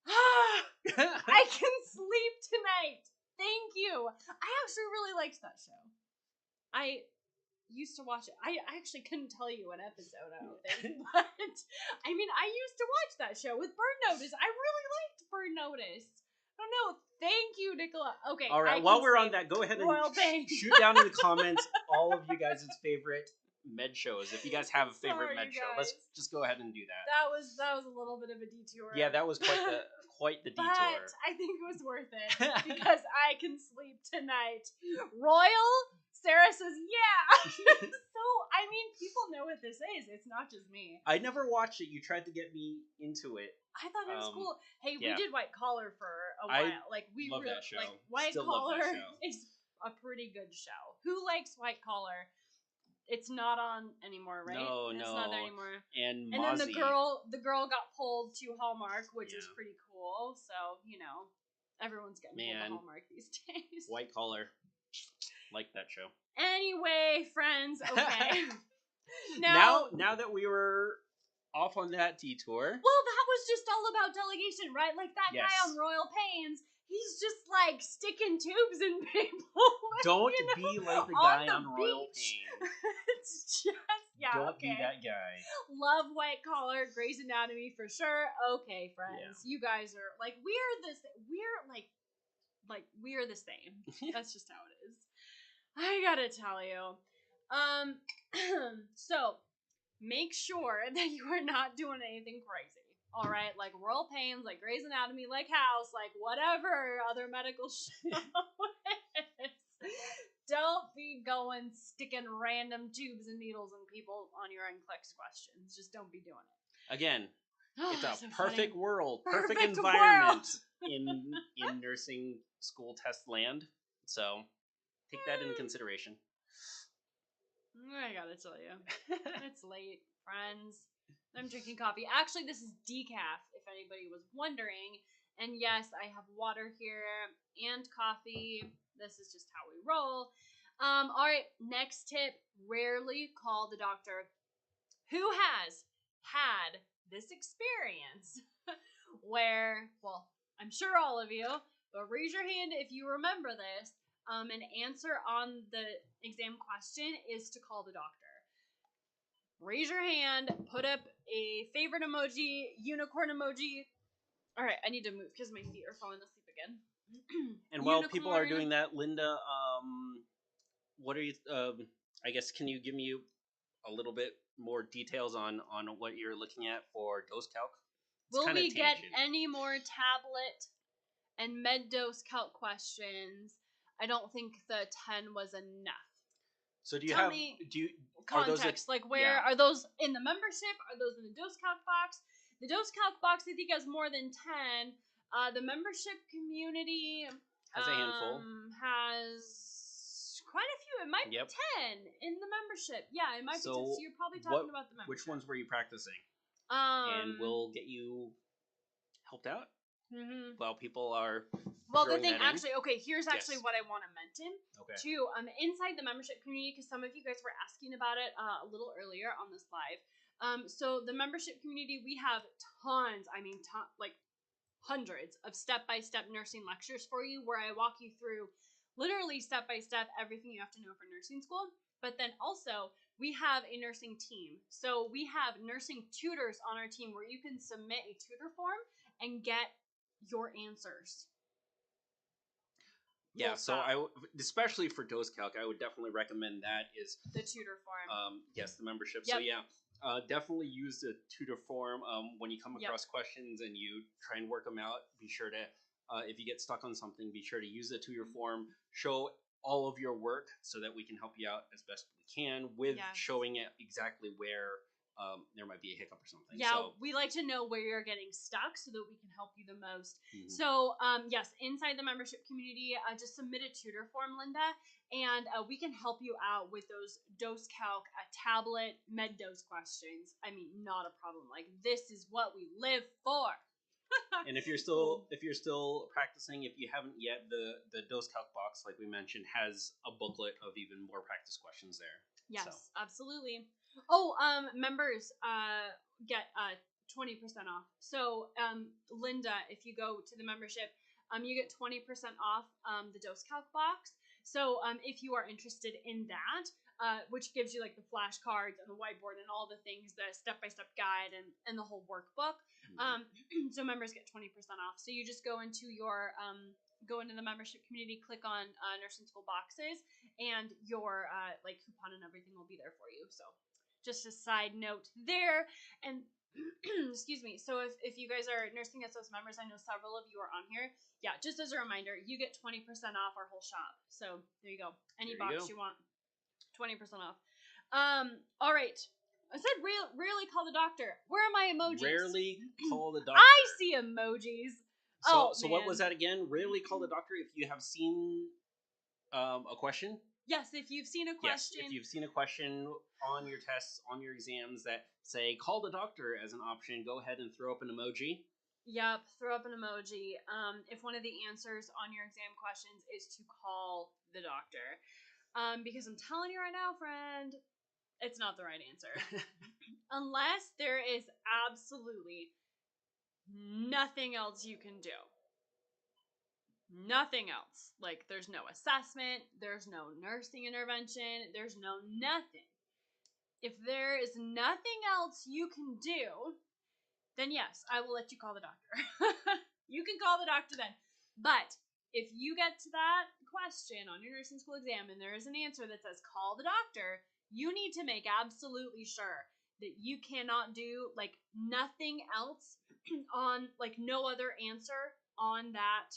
I can sleep tonight. Thank you. I actually really liked that show. I used to watch it. I actually couldn't tell you an episode, I don't think. But I mean, I used to watch that show with Bird Notice. I really liked Bird Notice. I don't know. Thank you, Nicola. Okay. All right. While we're on that, go ahead and shoot down in the comments all of you guys' favorite med shows. If you guys have a favorite med show, let's just go ahead and do that. That was a little bit of a detour. Yeah, that was quite the detour. But I think it was worth it because I can sleep tonight. Royal? Sarah says, yeah. So, I mean, people know what this is. It's not just me. I never watched it. You tried to get me into it. I thought it was cool. Hey, we did White Collar for a while. We love that show. White Collar is a pretty good show. Who likes White Collar? It's not on anymore, right? No, it's not there anymore. And then the girl got pulled to Hallmark, which is pretty cool. So, everyone's getting pulled to Hallmark these days. White Collar. Like that show. Anyway, friends, okay. Now that we were off on that detour. Well, that was just all about delegation, right? Like that guy on Royal Pains, he's just like sticking tubes in people. Don't be like the guy on Royal Pains. It's just, Don't be that guy. Love White Collar, Grey's Anatomy for sure. Okay, friends, you guys are like, we're the same. That's just how it is. I gotta tell you. So, make sure that you are not doing anything crazy. Alright? Like Royal Pains, like Grey's Anatomy, like House, like whatever other medical show is. Don't be sticking random tubes and needles in people on your NCLEX questions. Just don't be doing it. Again, it's a so perfect funny. world, perfect environment in nursing school test land. So, take that into consideration. I gotta tell you. It's late, friends. I'm drinking coffee. Actually, this is decaf, if anybody was wondering. And yes, I have water here and coffee. This is just how we roll. Alright, next tip. Rarely call the doctor. Who has had this experience where, well, I'm sure all of you, but raise your hand if you remember this. An answer on the exam question is to call the doctor. Raise your hand, put up a favorite emoji, unicorn emoji. All right, I need to move because my feet are falling asleep again. And while people are doing that, Linda, what are you? I guess can you give me a little bit more details on what you're looking at for dose calc? Will we get any more tablet and med dose calc questions? I don't think the 10 was enough. So context, like where are those in the membership? Are those in the dose calc box? The dose calc box I think has more than 10. The membership community has a handful. Has quite a few. It might be 10 in the membership. Yeah, it might be 10. So you're probably talking about the membership. Which ones were you practicing? And we'll get you helped out. while people are well, the thing actually, okay, here's actually what I want to mention. Okay. Too, inside the membership community, because some of you guys were asking about it a little earlier on this live. So the membership community, we have tons, like hundreds of step-by-step nursing lectures for you, where I walk you through literally step-by-step everything you have to know for nursing school. But then also, we have a nursing team. So we have nursing tutors on our team where you can submit a tutor form and get your answers. Yeah, so especially for dose calc, I would definitely recommend that is the tutor form. Yes, the membership. Yep. So yeah, definitely use the tutor form when you come across questions and you try and work them out. Be sure to, if you get stuck on something, be sure to use the tutor form. Show all of your work so that we can help you out as best we can with showing it exactly where there might be a hiccup or something. Yeah, so, we like to know where you're getting stuck so that we can help you the most. So, yes, inside the membership community, just submit a tutor form, Linda, and we can help you out with those dose calc, tablet, med dose questions. I mean, not a problem. Like, this is what we live for. And if you're still practicing, if you haven't yet, the dose calc box, like we mentioned, has a booklet of even more practice questions there. Yes, absolutely. Oh, members get 20% off. So, Linda, if you go to the membership, you get 20% off the dose calc box. So, if you are interested in that, which gives you like the flashcards and the whiteboard and all the things, the step-by-step guide and the whole workbook. So members get 20% off. So you just go into your go into the membership community, click on nursing school boxes, and your like coupon and everything will be there for you. So just a side note there. And excuse me. So if you guys are Nursing SOS members, I know several of you are on here. Yeah, just as a reminder, you get 20% off our whole shop. So there you go. Any box you want, 20% off. All right. I said rarely call the doctor. Where are my emojis? Rarely call the doctor. I see emojis. So what was that again? Rarely call the doctor if you have seen a question? Yes, if you've seen a question. Yes, if you've seen a question on your tests, on your exams that say call the doctor as an option, go ahead and throw up an emoji. Yep, throw up an emoji. If one of the answers on your exam questions is to call the doctor. Because I'm telling you right now, friend, it's not the right answer. Unless there is absolutely nothing else you can do. Nothing else. Like, there's no assessment, there's no nursing intervention, there's no nothing. If there is nothing else you can do, then yes, I will let you call the doctor. You can call the doctor then. But if you get to that question on your nursing school exam and there is an answer that says call the doctor, you need to make absolutely sure that you cannot do like nothing else on like no other answer on that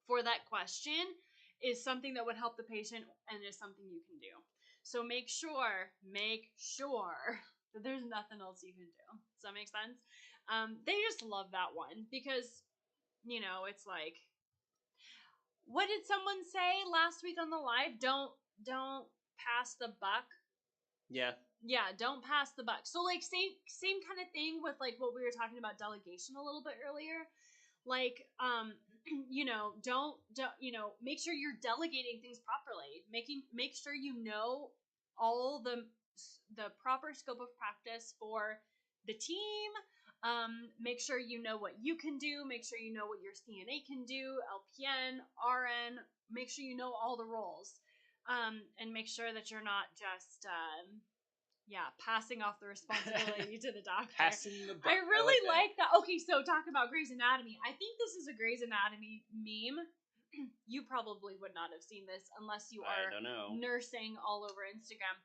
for that question is something that would help the patient and is something you can do. So make sure that there's nothing else you can do. Does that make sense? They just love that one because, you know, it's like, what did someone say last week on the live? Don't pass the buck. Yeah. Yeah, don't pass the buck. So like same kind of thing with like what we were talking about delegation a little bit earlier. Like, you know, don't you know, make sure you're delegating things properly. Make sure you know all the proper scope of practice for the team. Make sure you know what you can do. Make sure you know what your CNA can do, LPN, RN. Make sure you know all the roles. And make sure that you're not just passing off the responsibility to the doctor. Passing the buck. I really like that. Okay, so talk about Grey's Anatomy. I think this is a Grey's Anatomy meme. You probably would not have seen this unless you are nursing all over Instagram.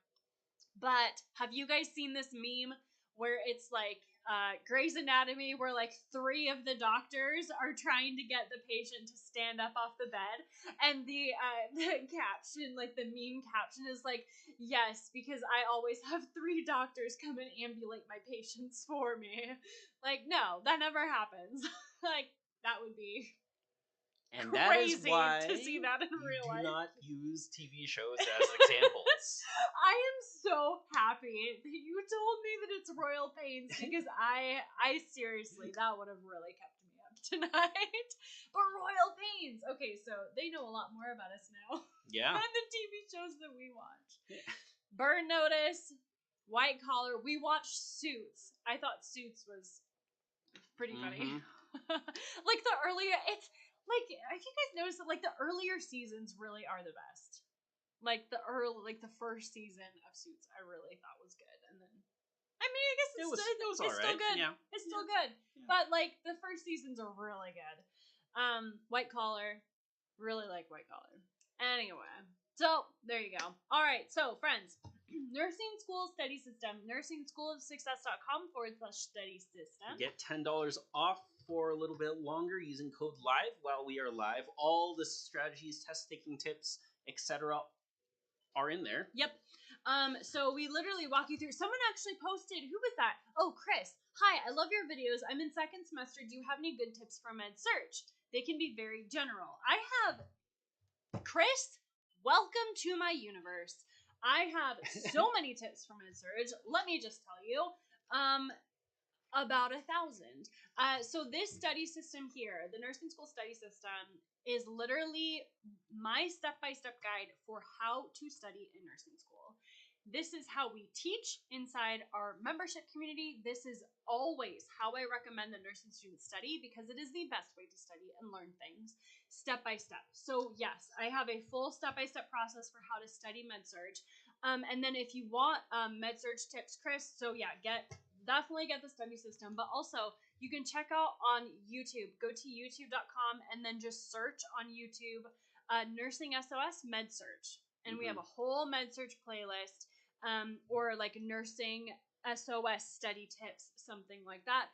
But have you guys seen this meme where it's like Grey's Anatomy, where like 3 of the doctors are trying to get the patient to stand up off the bed, and the caption, like the meme caption, is like, "Yes, because I always have 3 doctors come and ambulate my patients for me." Like, no, that never happens. Like, that would be. And crazy that is why to see that in real life. Do not use TV shows as examples. I am so happy that you told me that it's Royal Pains because I seriously, that would have really kept me up tonight. But royal pains. Okay, so they know a lot more about us now. Yeah. Than the TV shows that we watch. Yeah. Burn Notice, White Collar. We watched Suits. I thought Suits was pretty funny. Like the earlier, it's like, if you guys notice that, like, the earlier seasons really are the best. Like the first season of Suits, I really thought was good, and then, I mean, I guess it was all right. Still good. Yeah. It's still good, yeah. But like the first seasons are really good. White Collar, really like White Collar. Anyway, so there you go. All right, so friends, nursing school study system, nursing-school-of-success.com/study system. Get $10 off for a little bit longer using code LIVE while we are live. All the strategies, test taking tips, etc. are in there. Yep. So we literally walk you through. Someone actually posted, who was that? Oh, Chris. Hi, I love your videos. I'm in second semester. Do you have any good tips for med-surg? They can be very general. I have, Chris, welcome to my universe. I have so many tips for med-surg. Let me just tell you. About 1,000. So this study system here, the nursing school study system, is literally my step-by-step guide for how to study in nursing school. This is how we teach inside our membership community. This is always how I recommend the nursing students study, because it is the best way to study and learn things step by step. So yes, I have a full step-by-step process for how to study med-surg. And then if you want med-surg tips, Chris, so yeah, definitely get the study system, but also you can check out on YouTube. Go to youtube.com and then just search on YouTube Nursing SOS med-surg. And we have a whole med-surg playlist, or like Nursing SOS study tips, something like that.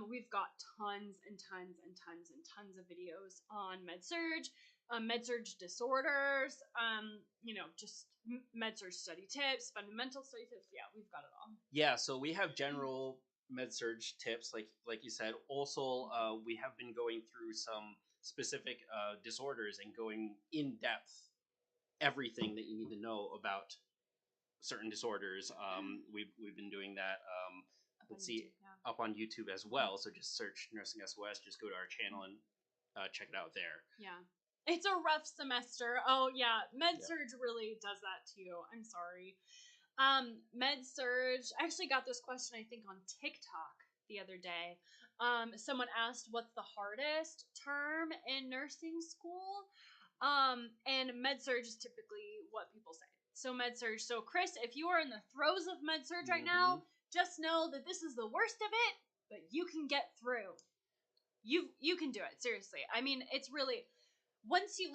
We've got tons and tons and tons and tons of videos on med-surg, med-surg disorders, just med-surg study tips, fundamental study tips. Yeah, we've got it all. Yeah, so we have general med-surg tips, like you said. Also, we have been going through some specific disorders and going in depth everything that you need to know about certain disorders. We've been doing that. Up on YouTube as well. So just search Nursing SOS. Just go to our channel and check it out there. Yeah. It's a rough semester. Oh, yeah. Med-surg really does that to you. I'm sorry. Med-surg, I actually got this question, I think, on TikTok the other day. Someone asked, what's the hardest term in nursing school? And med-surg is typically what people say. So med-surg. So, Chris, if you are in the throes of med-surg right now, just know that this is the worst of it, but you can get through. You can do it, seriously. I mean, it's really... Once you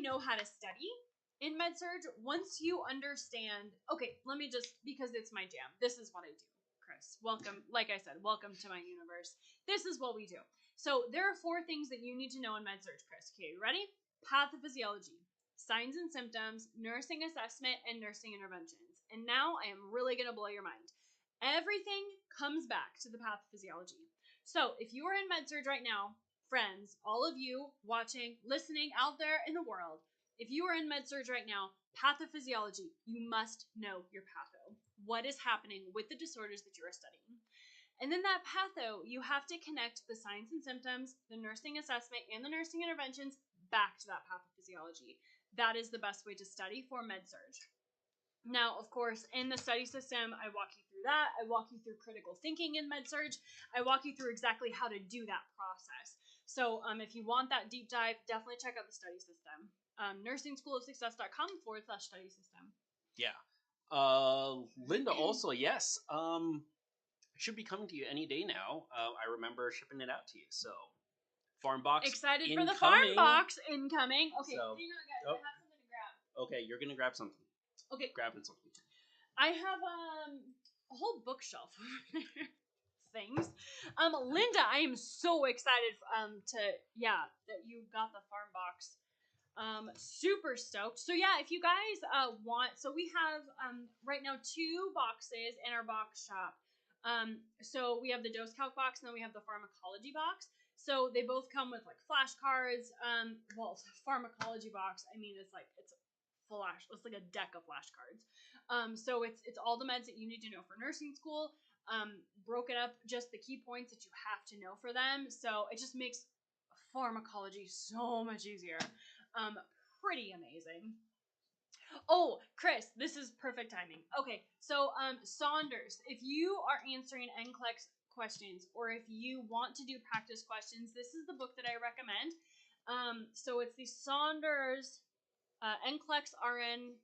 know how to study in med-surg, once you understand, okay, let me just, because it's my jam, this is what I do, Chris. Welcome, like I said, welcome to my universe. This is what we do. So there are 4 things that you need to know in med-surg, Chris. Okay, you ready? Pathophysiology, signs and symptoms, nursing assessment, and nursing interventions. And now I am really going to blow your mind. Everything comes back to the pathophysiology. So if you are in med-surg right now, friends, all of you watching, listening out there in the world, if you are in med-surg right now, pathophysiology, you must know your patho. What is happening with the disorders that you are studying? And then that patho, you have to connect the signs and symptoms, the nursing assessment, and the nursing interventions back to that pathophysiology. That is the best way to study for med-surg. Now, of course, in the study system, I walk you through that. I walk you through critical thinking in med-surg. I walk you through exactly how to do that process. So if you want that deep dive, definitely check out the study system. nursing-school-of-success.com/study system. Yeah. Linda also, yes. Should be coming to you any day now. I remember shipping it out to you. So, farm box excited incoming. For the farm box incoming. Okay, so, hang on, guys. I have something to grab. Okay, you're gonna grab something. Okay. Grabbing something. I have a whole bookshelf of things. Linda, I am so excited that you got the farm box. Super stoked. So yeah, if you guys want, so we have right now 2 boxes in our box shop. So we have the dose calc box and then we have the pharmacology box. So they both come with like flashcards. Pharmacology box, I mean, it's like a deck of flashcards. So it's all the meds that you need to know for nursing school, broken up just the key points that you have to know for them. So it just makes Pharmacology, so much easier. Pretty amazing. Oh, Chris, this is perfect timing. Okay, so Saunders, if you are answering NCLEX questions or if you want to do practice questions, this is the book that I recommend. So it's the Saunders NCLEX RN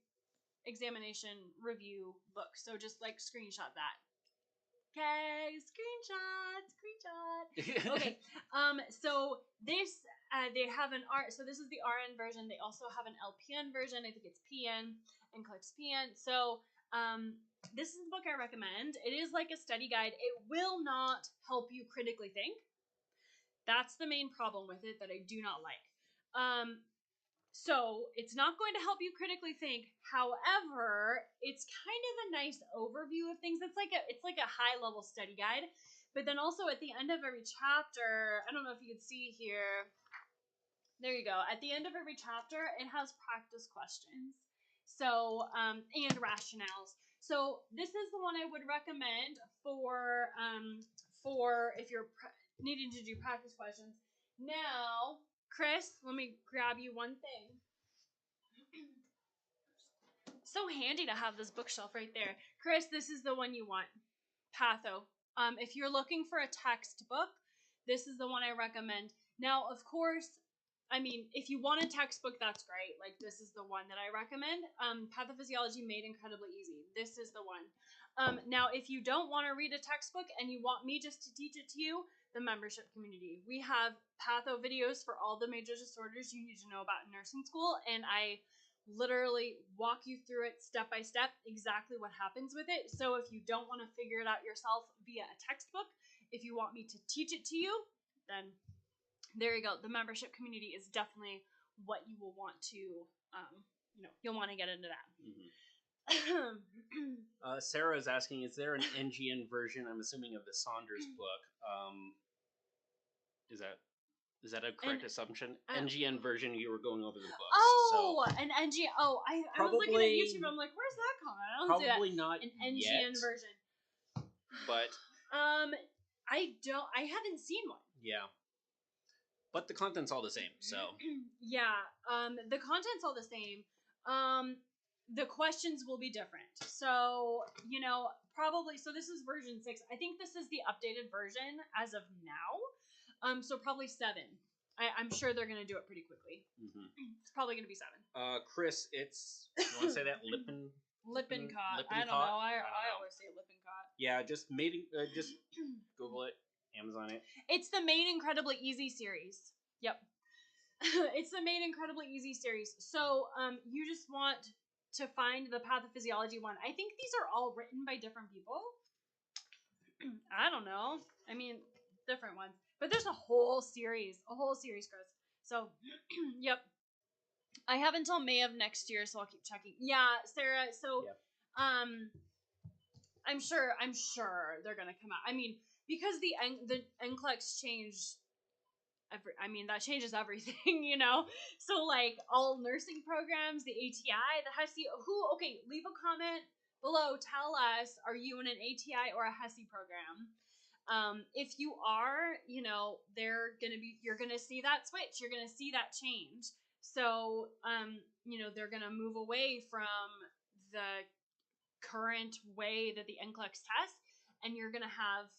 examination review book. So just like screenshot that. Okay, screenshot. Okay, so this they have an R. So this is the RN version. They also have an LPN version. I think it's PN and NCLEX PN. So this is the book I recommend. It is like a study guide. It will not help you critically think. That's the main problem with it that I do not like. So it's not going to help you critically think. However, it's kind of a nice overview of things. It's like a high level study guide. But then also at the end of every chapter, I don't know if you can see here. There you go. At the end of every chapter, it has practice questions. So and rationales. So this is the one I would recommend for if you're needing to do practice questions. Now, Chris, let me grab you one thing. So handy to have this bookshelf right there. Chris, this is the one you want. Patho. If you're looking for a textbook, this is the one I recommend. Now, of course, I mean, if you want a textbook, that's great. Like, this is the one that I recommend. Pathophysiology Made Incredibly Easy. This is the one. Now, if you don't want to read a textbook and you want me just to teach it to you, the membership community. We have patho videos for all the major disorders you need to know about in nursing school, and I literally walk you through it step by step, exactly what happens with it. So if you don't want to figure it out yourself via a textbook, if you want me to teach it to you, then there you go. The membership community is definitely what you will want to, you'll want to get into that. Mm-hmm. Sarah is asking, is there an NGN version, I'm assuming, of the Saunders book? Is that a correct assumption? NGN version, you were going over the books. Oh, so. An NGN. Oh, I was looking at YouTube. I'm like, where's that coming? I don't see that. Probably not an NGN version. But I haven't seen one. Yeah. But the content's all the same, so. Yeah, the content's all the same. The questions will be different. So, probably, so this is version 6. I think this is the updated version as of now. So probably 7. I'm sure they're going to do it pretty quickly. Mm-hmm. It's probably going to be 7. Chris, it's, you want to say that? Lippincott. I don't know. I always say Lippincott. Yeah, just Google it. Amazon it. It's the Made Incredibly Easy series. Yep. It's the Made Incredibly Easy series. So you just want to find the pathophysiology one. I think these are all written by different people. I don't know. I mean, different ones. But there's a whole series, Chris. So, yep. I have until May of next year, so I'll keep checking. Yeah, Sarah. So, yep. I'm sure they're gonna come out. I mean, because the NCLEX changed. That changes everything, So, like, all nursing programs, the ATI, the HESI, okay, leave a comment below. Tell us, are you in an ATI or a HESI program? If you are, you're going to see that switch. You're going to see that change. So, they're going to move away from the current way that the NCLEX tests, and you're going to have,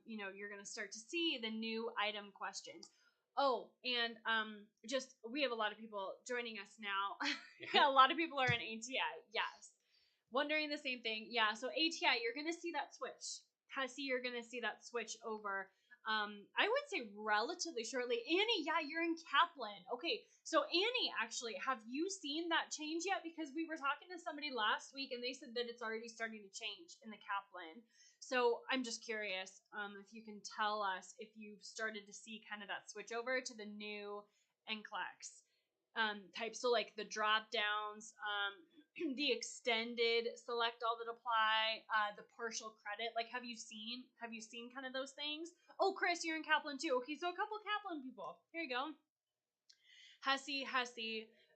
you're going to start to see the new item questions. Oh, and we have a lot of people joining us now. Yeah, a lot of people are in ATI. Yes. Wondering the same thing. Yeah, so ATI, you're going to see that switch. HESI, you're going to see that switch over. I would say relatively shortly. Annie, yeah, you're in Kaplan. Okay, so Annie, actually, have you seen that change yet? Because we were talking to somebody last week, and they said that it's already starting to change in the Kaplan. So I'm just curious if you can tell us if you've started to see kind of that switch over to the new NCLEX type. So like the drop downs, the extended select all that apply, the partial credit. Like, have you seen kind of those things? Oh, Chris, you're in Kaplan too. Okay, so a couple Kaplan people. Here you go. HESI,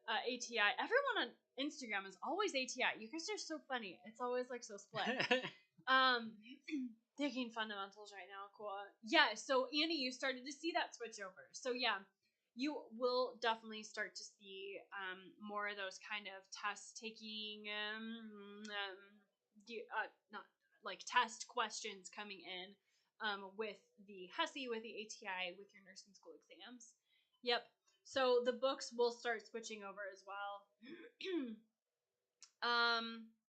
ATI. Everyone on Instagram is always ATI. You guys are so funny. It's always like so split. Taking fundamentals right now. Cool. Yeah. So Annie, you started to see that switch over. So yeah, you will definitely start to see more of those kind of test taking, not like test questions coming in with the HESI, with the ATI, with your nursing school exams. Yep. So the books will start switching over as well.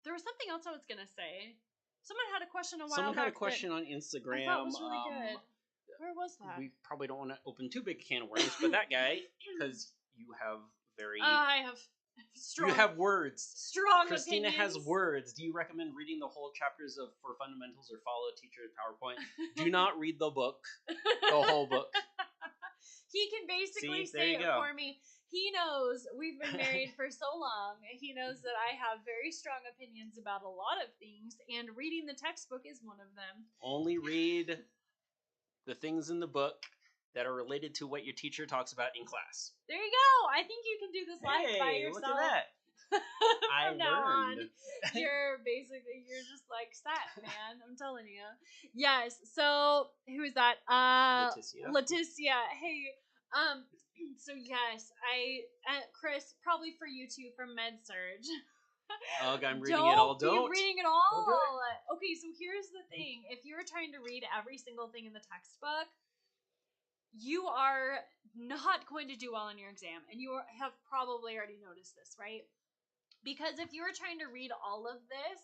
There was something else I was gonna say. Someone had a question a while back. Someone had a question on Instagram. I thought was really good. Where was that? We probably don't want to open too big a can of worms, but that guy, because you have very... I have strong... You have words. Strong Christina opinions. has words. Do you recommend reading the whole chapters for fundamentals or follow a teacher's PowerPoint? Do not read the book. The whole book. He can basically say it for me. He knows we've been married for so long. He knows that I have very strong opinions about a lot of things, and reading the textbook is one of them. Only read the things in the book that are related to what your teacher talks about in class. There you go. I think you can do this live by yourself. Look at that. From now on, you're just like set, man. I'm telling you. Yes. So who is that? Leticia. Hey. So yes, Chris, probably for you too, from med-surg. Oh, I'm reading it all. Don't be reading it all. Okay, so here's the thing: if you're trying to read every single thing in the textbook, you are not going to do well on your exam, and you have probably already noticed this, right? Because if you're trying to read all of this,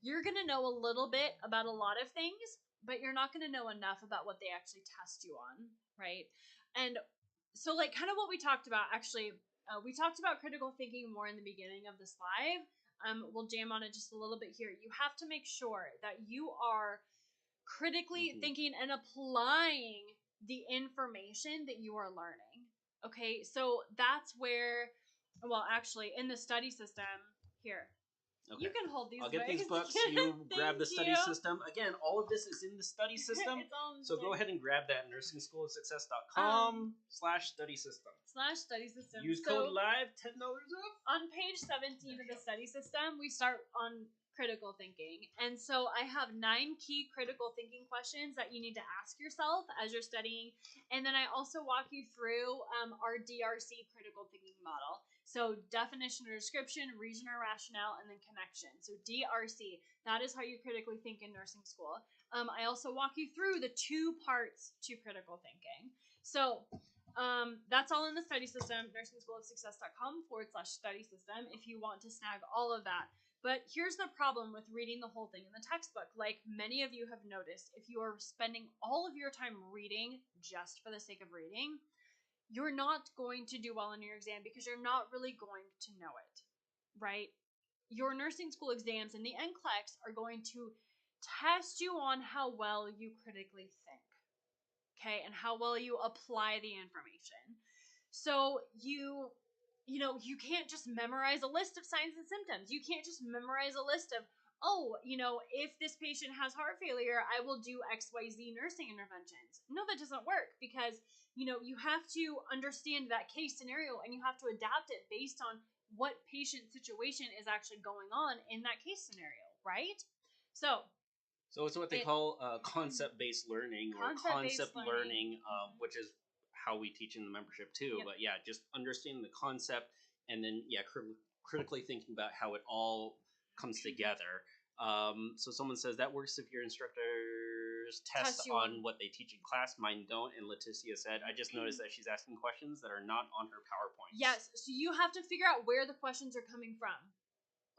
you're going to know a little bit about a lot of things, but you're not going to know enough about what they actually test you on, right? And so, like, kind of what we talked about, actually, we talked about critical thinking more in the beginning of this live. We'll jam on it just a little bit here. You have to make sure that you are critically thinking and applying the information that you are learning. Okay, so that's where, well, actually, in the study system, here. Okay. You can hold these. I'll get these books. You grab the study system. Again, all of this is in the study system. So go ahead and grab that nursing-school-of-success.com/study system. /study system. Use code LIVE, $10 off. On page 17 of the study system, we start on critical thinking. And so I have 9 key critical thinking questions that you need to ask yourself as you're studying. And then I also walk you through our DRC critical thinking model. So definition or description, reason or rationale, and then connection. So DRC, that is how you critically think in nursing school. I also walk you through the 2 parts to critical thinking. So that's all in the study system, nursing-school-of-success.com/study system, if you want to snag all of that. But here's the problem with reading the whole thing in the textbook. Like many of you have noticed, if you are spending all of your time reading just for the sake of reading, you're not going to do well in your exam because you're not really going to know it, right? Your nursing school exams and the NCLEX are going to test you on how well you critically think, okay, and how well you apply the information. So you can't just memorize a list of signs and symptoms. You can't just memorize a list of, if this patient has heart failure, I will do XYZ nursing interventions. No, that doesn't work because, you have to understand that case scenario and you have to adapt it based on what patient situation is actually going on in that case scenario, right? So it's what they call concept-based learning or concept learning, which is how we teach in the membership too. Yep. But yeah, just understanding the concept and then critically thinking about how it all comes together. So someone says that works if your instructors test on what they teach in class. Mine don't. And Leticia said, I just noticed that she's asking questions that are not on her PowerPoint. Yes. So you have to figure out where the questions are coming from.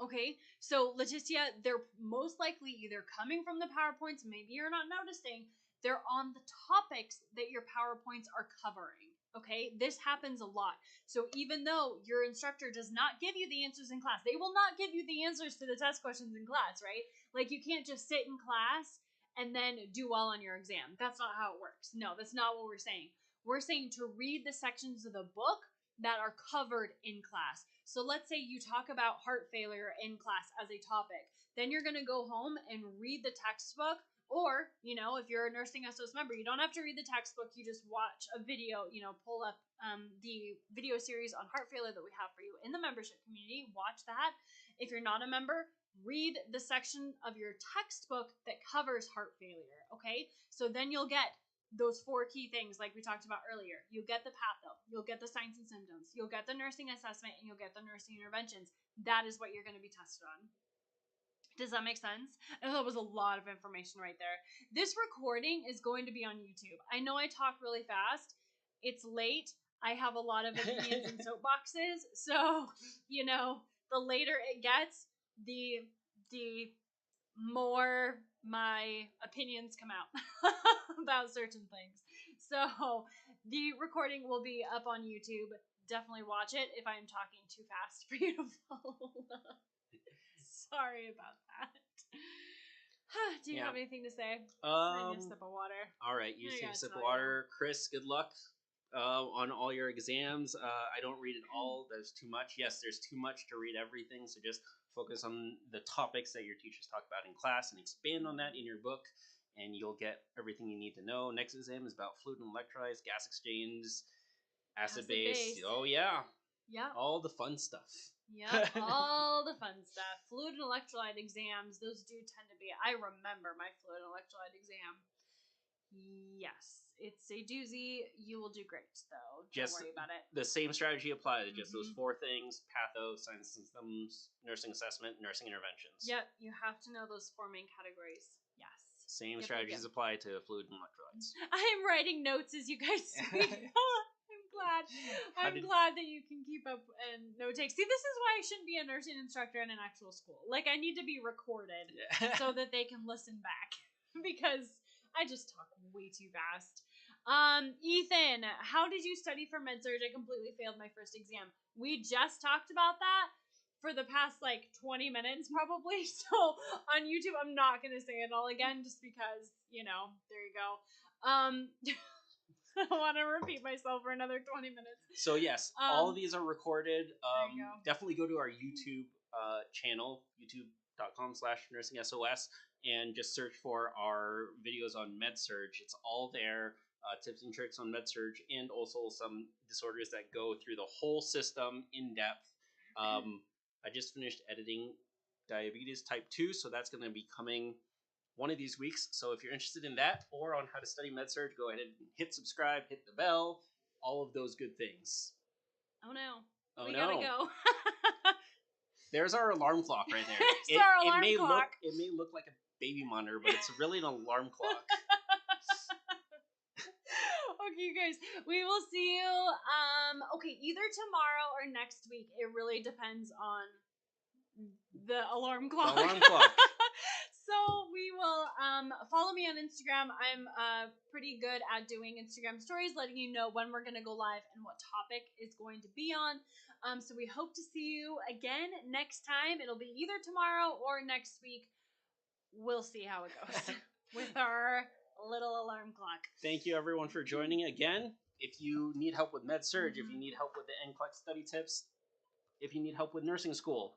Okay, so Leticia, they're most likely either coming from the PowerPoints, maybe you're not noticing, they're on the topics that your PowerPoints are covering. Okay, this happens a lot. So even though your instructor does not give you the answers in class, they will not give you the answers to the test questions in class, right? Like you can't just sit in class and then do well on your exam. That's not how it works. No, that's not what we're saying. We're saying to read the sections of the book that are covered in class. So let's say you talk about heart failure in class as a topic. Then you're going to go home and read the textbook. Or, if you're a Nursing SOS member, you don't have to read the textbook. You just watch a video, pull up the video series on heart failure that we have for you in the membership community. Watch that. If you're not a member, read the section of your textbook that covers heart failure, okay? So then you'll get those 4 key things like we talked about earlier. You'll get the patho, you'll get the signs and symptoms, you'll get the nursing assessment, and you'll get the nursing interventions. That is what you're going to be tested on. Does that make sense? I know that was a lot of information right there. This recording is going to be on YouTube. I know I talk really fast. It's late. I have a lot of opinions and soapboxes. So, you know, the later it gets, the more my opinions come out about certain things. So the recording will be up on YouTube. Definitely watch it if I'm talking too fast for you to follow. Sorry about that. Do you have anything to say? I need a sip of water. All right, you take a sip of water. Chris, good luck on all your exams. I don't read it all. There's too much. Yes, there's too much to read everything. So just focus on the topics that your teachers talk about in class and expand on that in your book, and you'll get everything you need to know. Next exam is about fluid and electrolytes, gas exchange, acid base. Oh, yeah. Yeah. All the fun stuff. Yep, all the fun stuff. Fluid and electrolyte exams, those do tend to be, I remember my fluid and electrolyte exam. Yes, it's a doozy. You will do great, though. Don't worry about it. The same strategy applies. Just those 4 things: patho, signs and symptoms, nursing assessment, nursing interventions. Yep, you have to know those 4 main categories. Yes. Same strategies apply to fluid and electrolytes. I'm writing notes as you guys speak. I'm glad that you can keep up and note take. See, this is why I shouldn't be a nursing instructor in an actual school. Like, I need to be recorded so that they can listen back because I just talk way too fast. Ethan, how did you study for med-surg? I completely failed my first exam. We just talked about that for the past, 20 minutes, probably. So, on YouTube, I'm not going to say it all again just because, there you go. I don't want to repeat myself for another 20 minutes. So, yes, all of these are recorded. There you go. Definitely go to our YouTube channel, youtube.com/nursingsos, and just search for our videos on med-surg. It's all there. Tips and tricks on med-surg, and also some disorders that go through the whole system in depth. I just finished editing diabetes type 2, so that's going to be coming one of these weeks. So if you're interested in that or on how to study med-surg, go ahead and hit subscribe, hit the bell, all of those good things. Oh no. We gotta go. There's our alarm clock right there. It's our alarm clock. It may look like a baby monitor, but it's really an alarm clock. Okay, you guys, we will see you either tomorrow or next week. It really depends on the alarm clock. The alarm clock. So we will follow me on Instagram. I'm pretty good at doing Instagram stories, letting you know when we're going to go live and what topic is going to be on. So we hope to see you again next time. It'll be either tomorrow or next week. We'll see how it goes with our little alarm clock. Thank you, everyone, for joining again. If you need help with med-surg, if you need help with the NCLEX study tips, if you need help with nursing school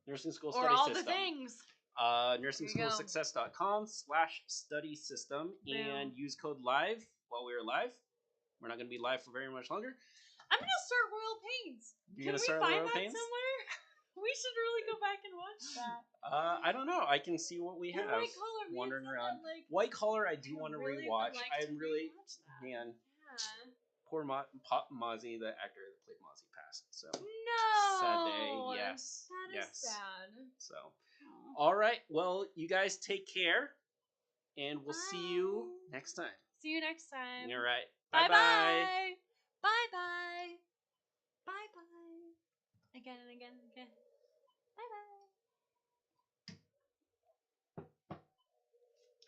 study system. Or all the things. NursingSchoolSuccess.com/study system and use code LIVE while we are live. We're not going to be live for very much longer. I'm going to start Royal Pains. Can we find that somewhere? We should really go back and watch that. I don't know. I can see what we have White Collar, wandering around. White Collar, I do want to rewatch. I'm really, man. Yeah. Poor Pop Mozzie, the actor that played Mozzie, passed. So no, sad day. Yes, that is sad. So, all right. Well, you guys take care, and we'll see you next time. See you next time. All right. Bye bye. Bye bye. Bye bye. Again and again and again. Bye bye.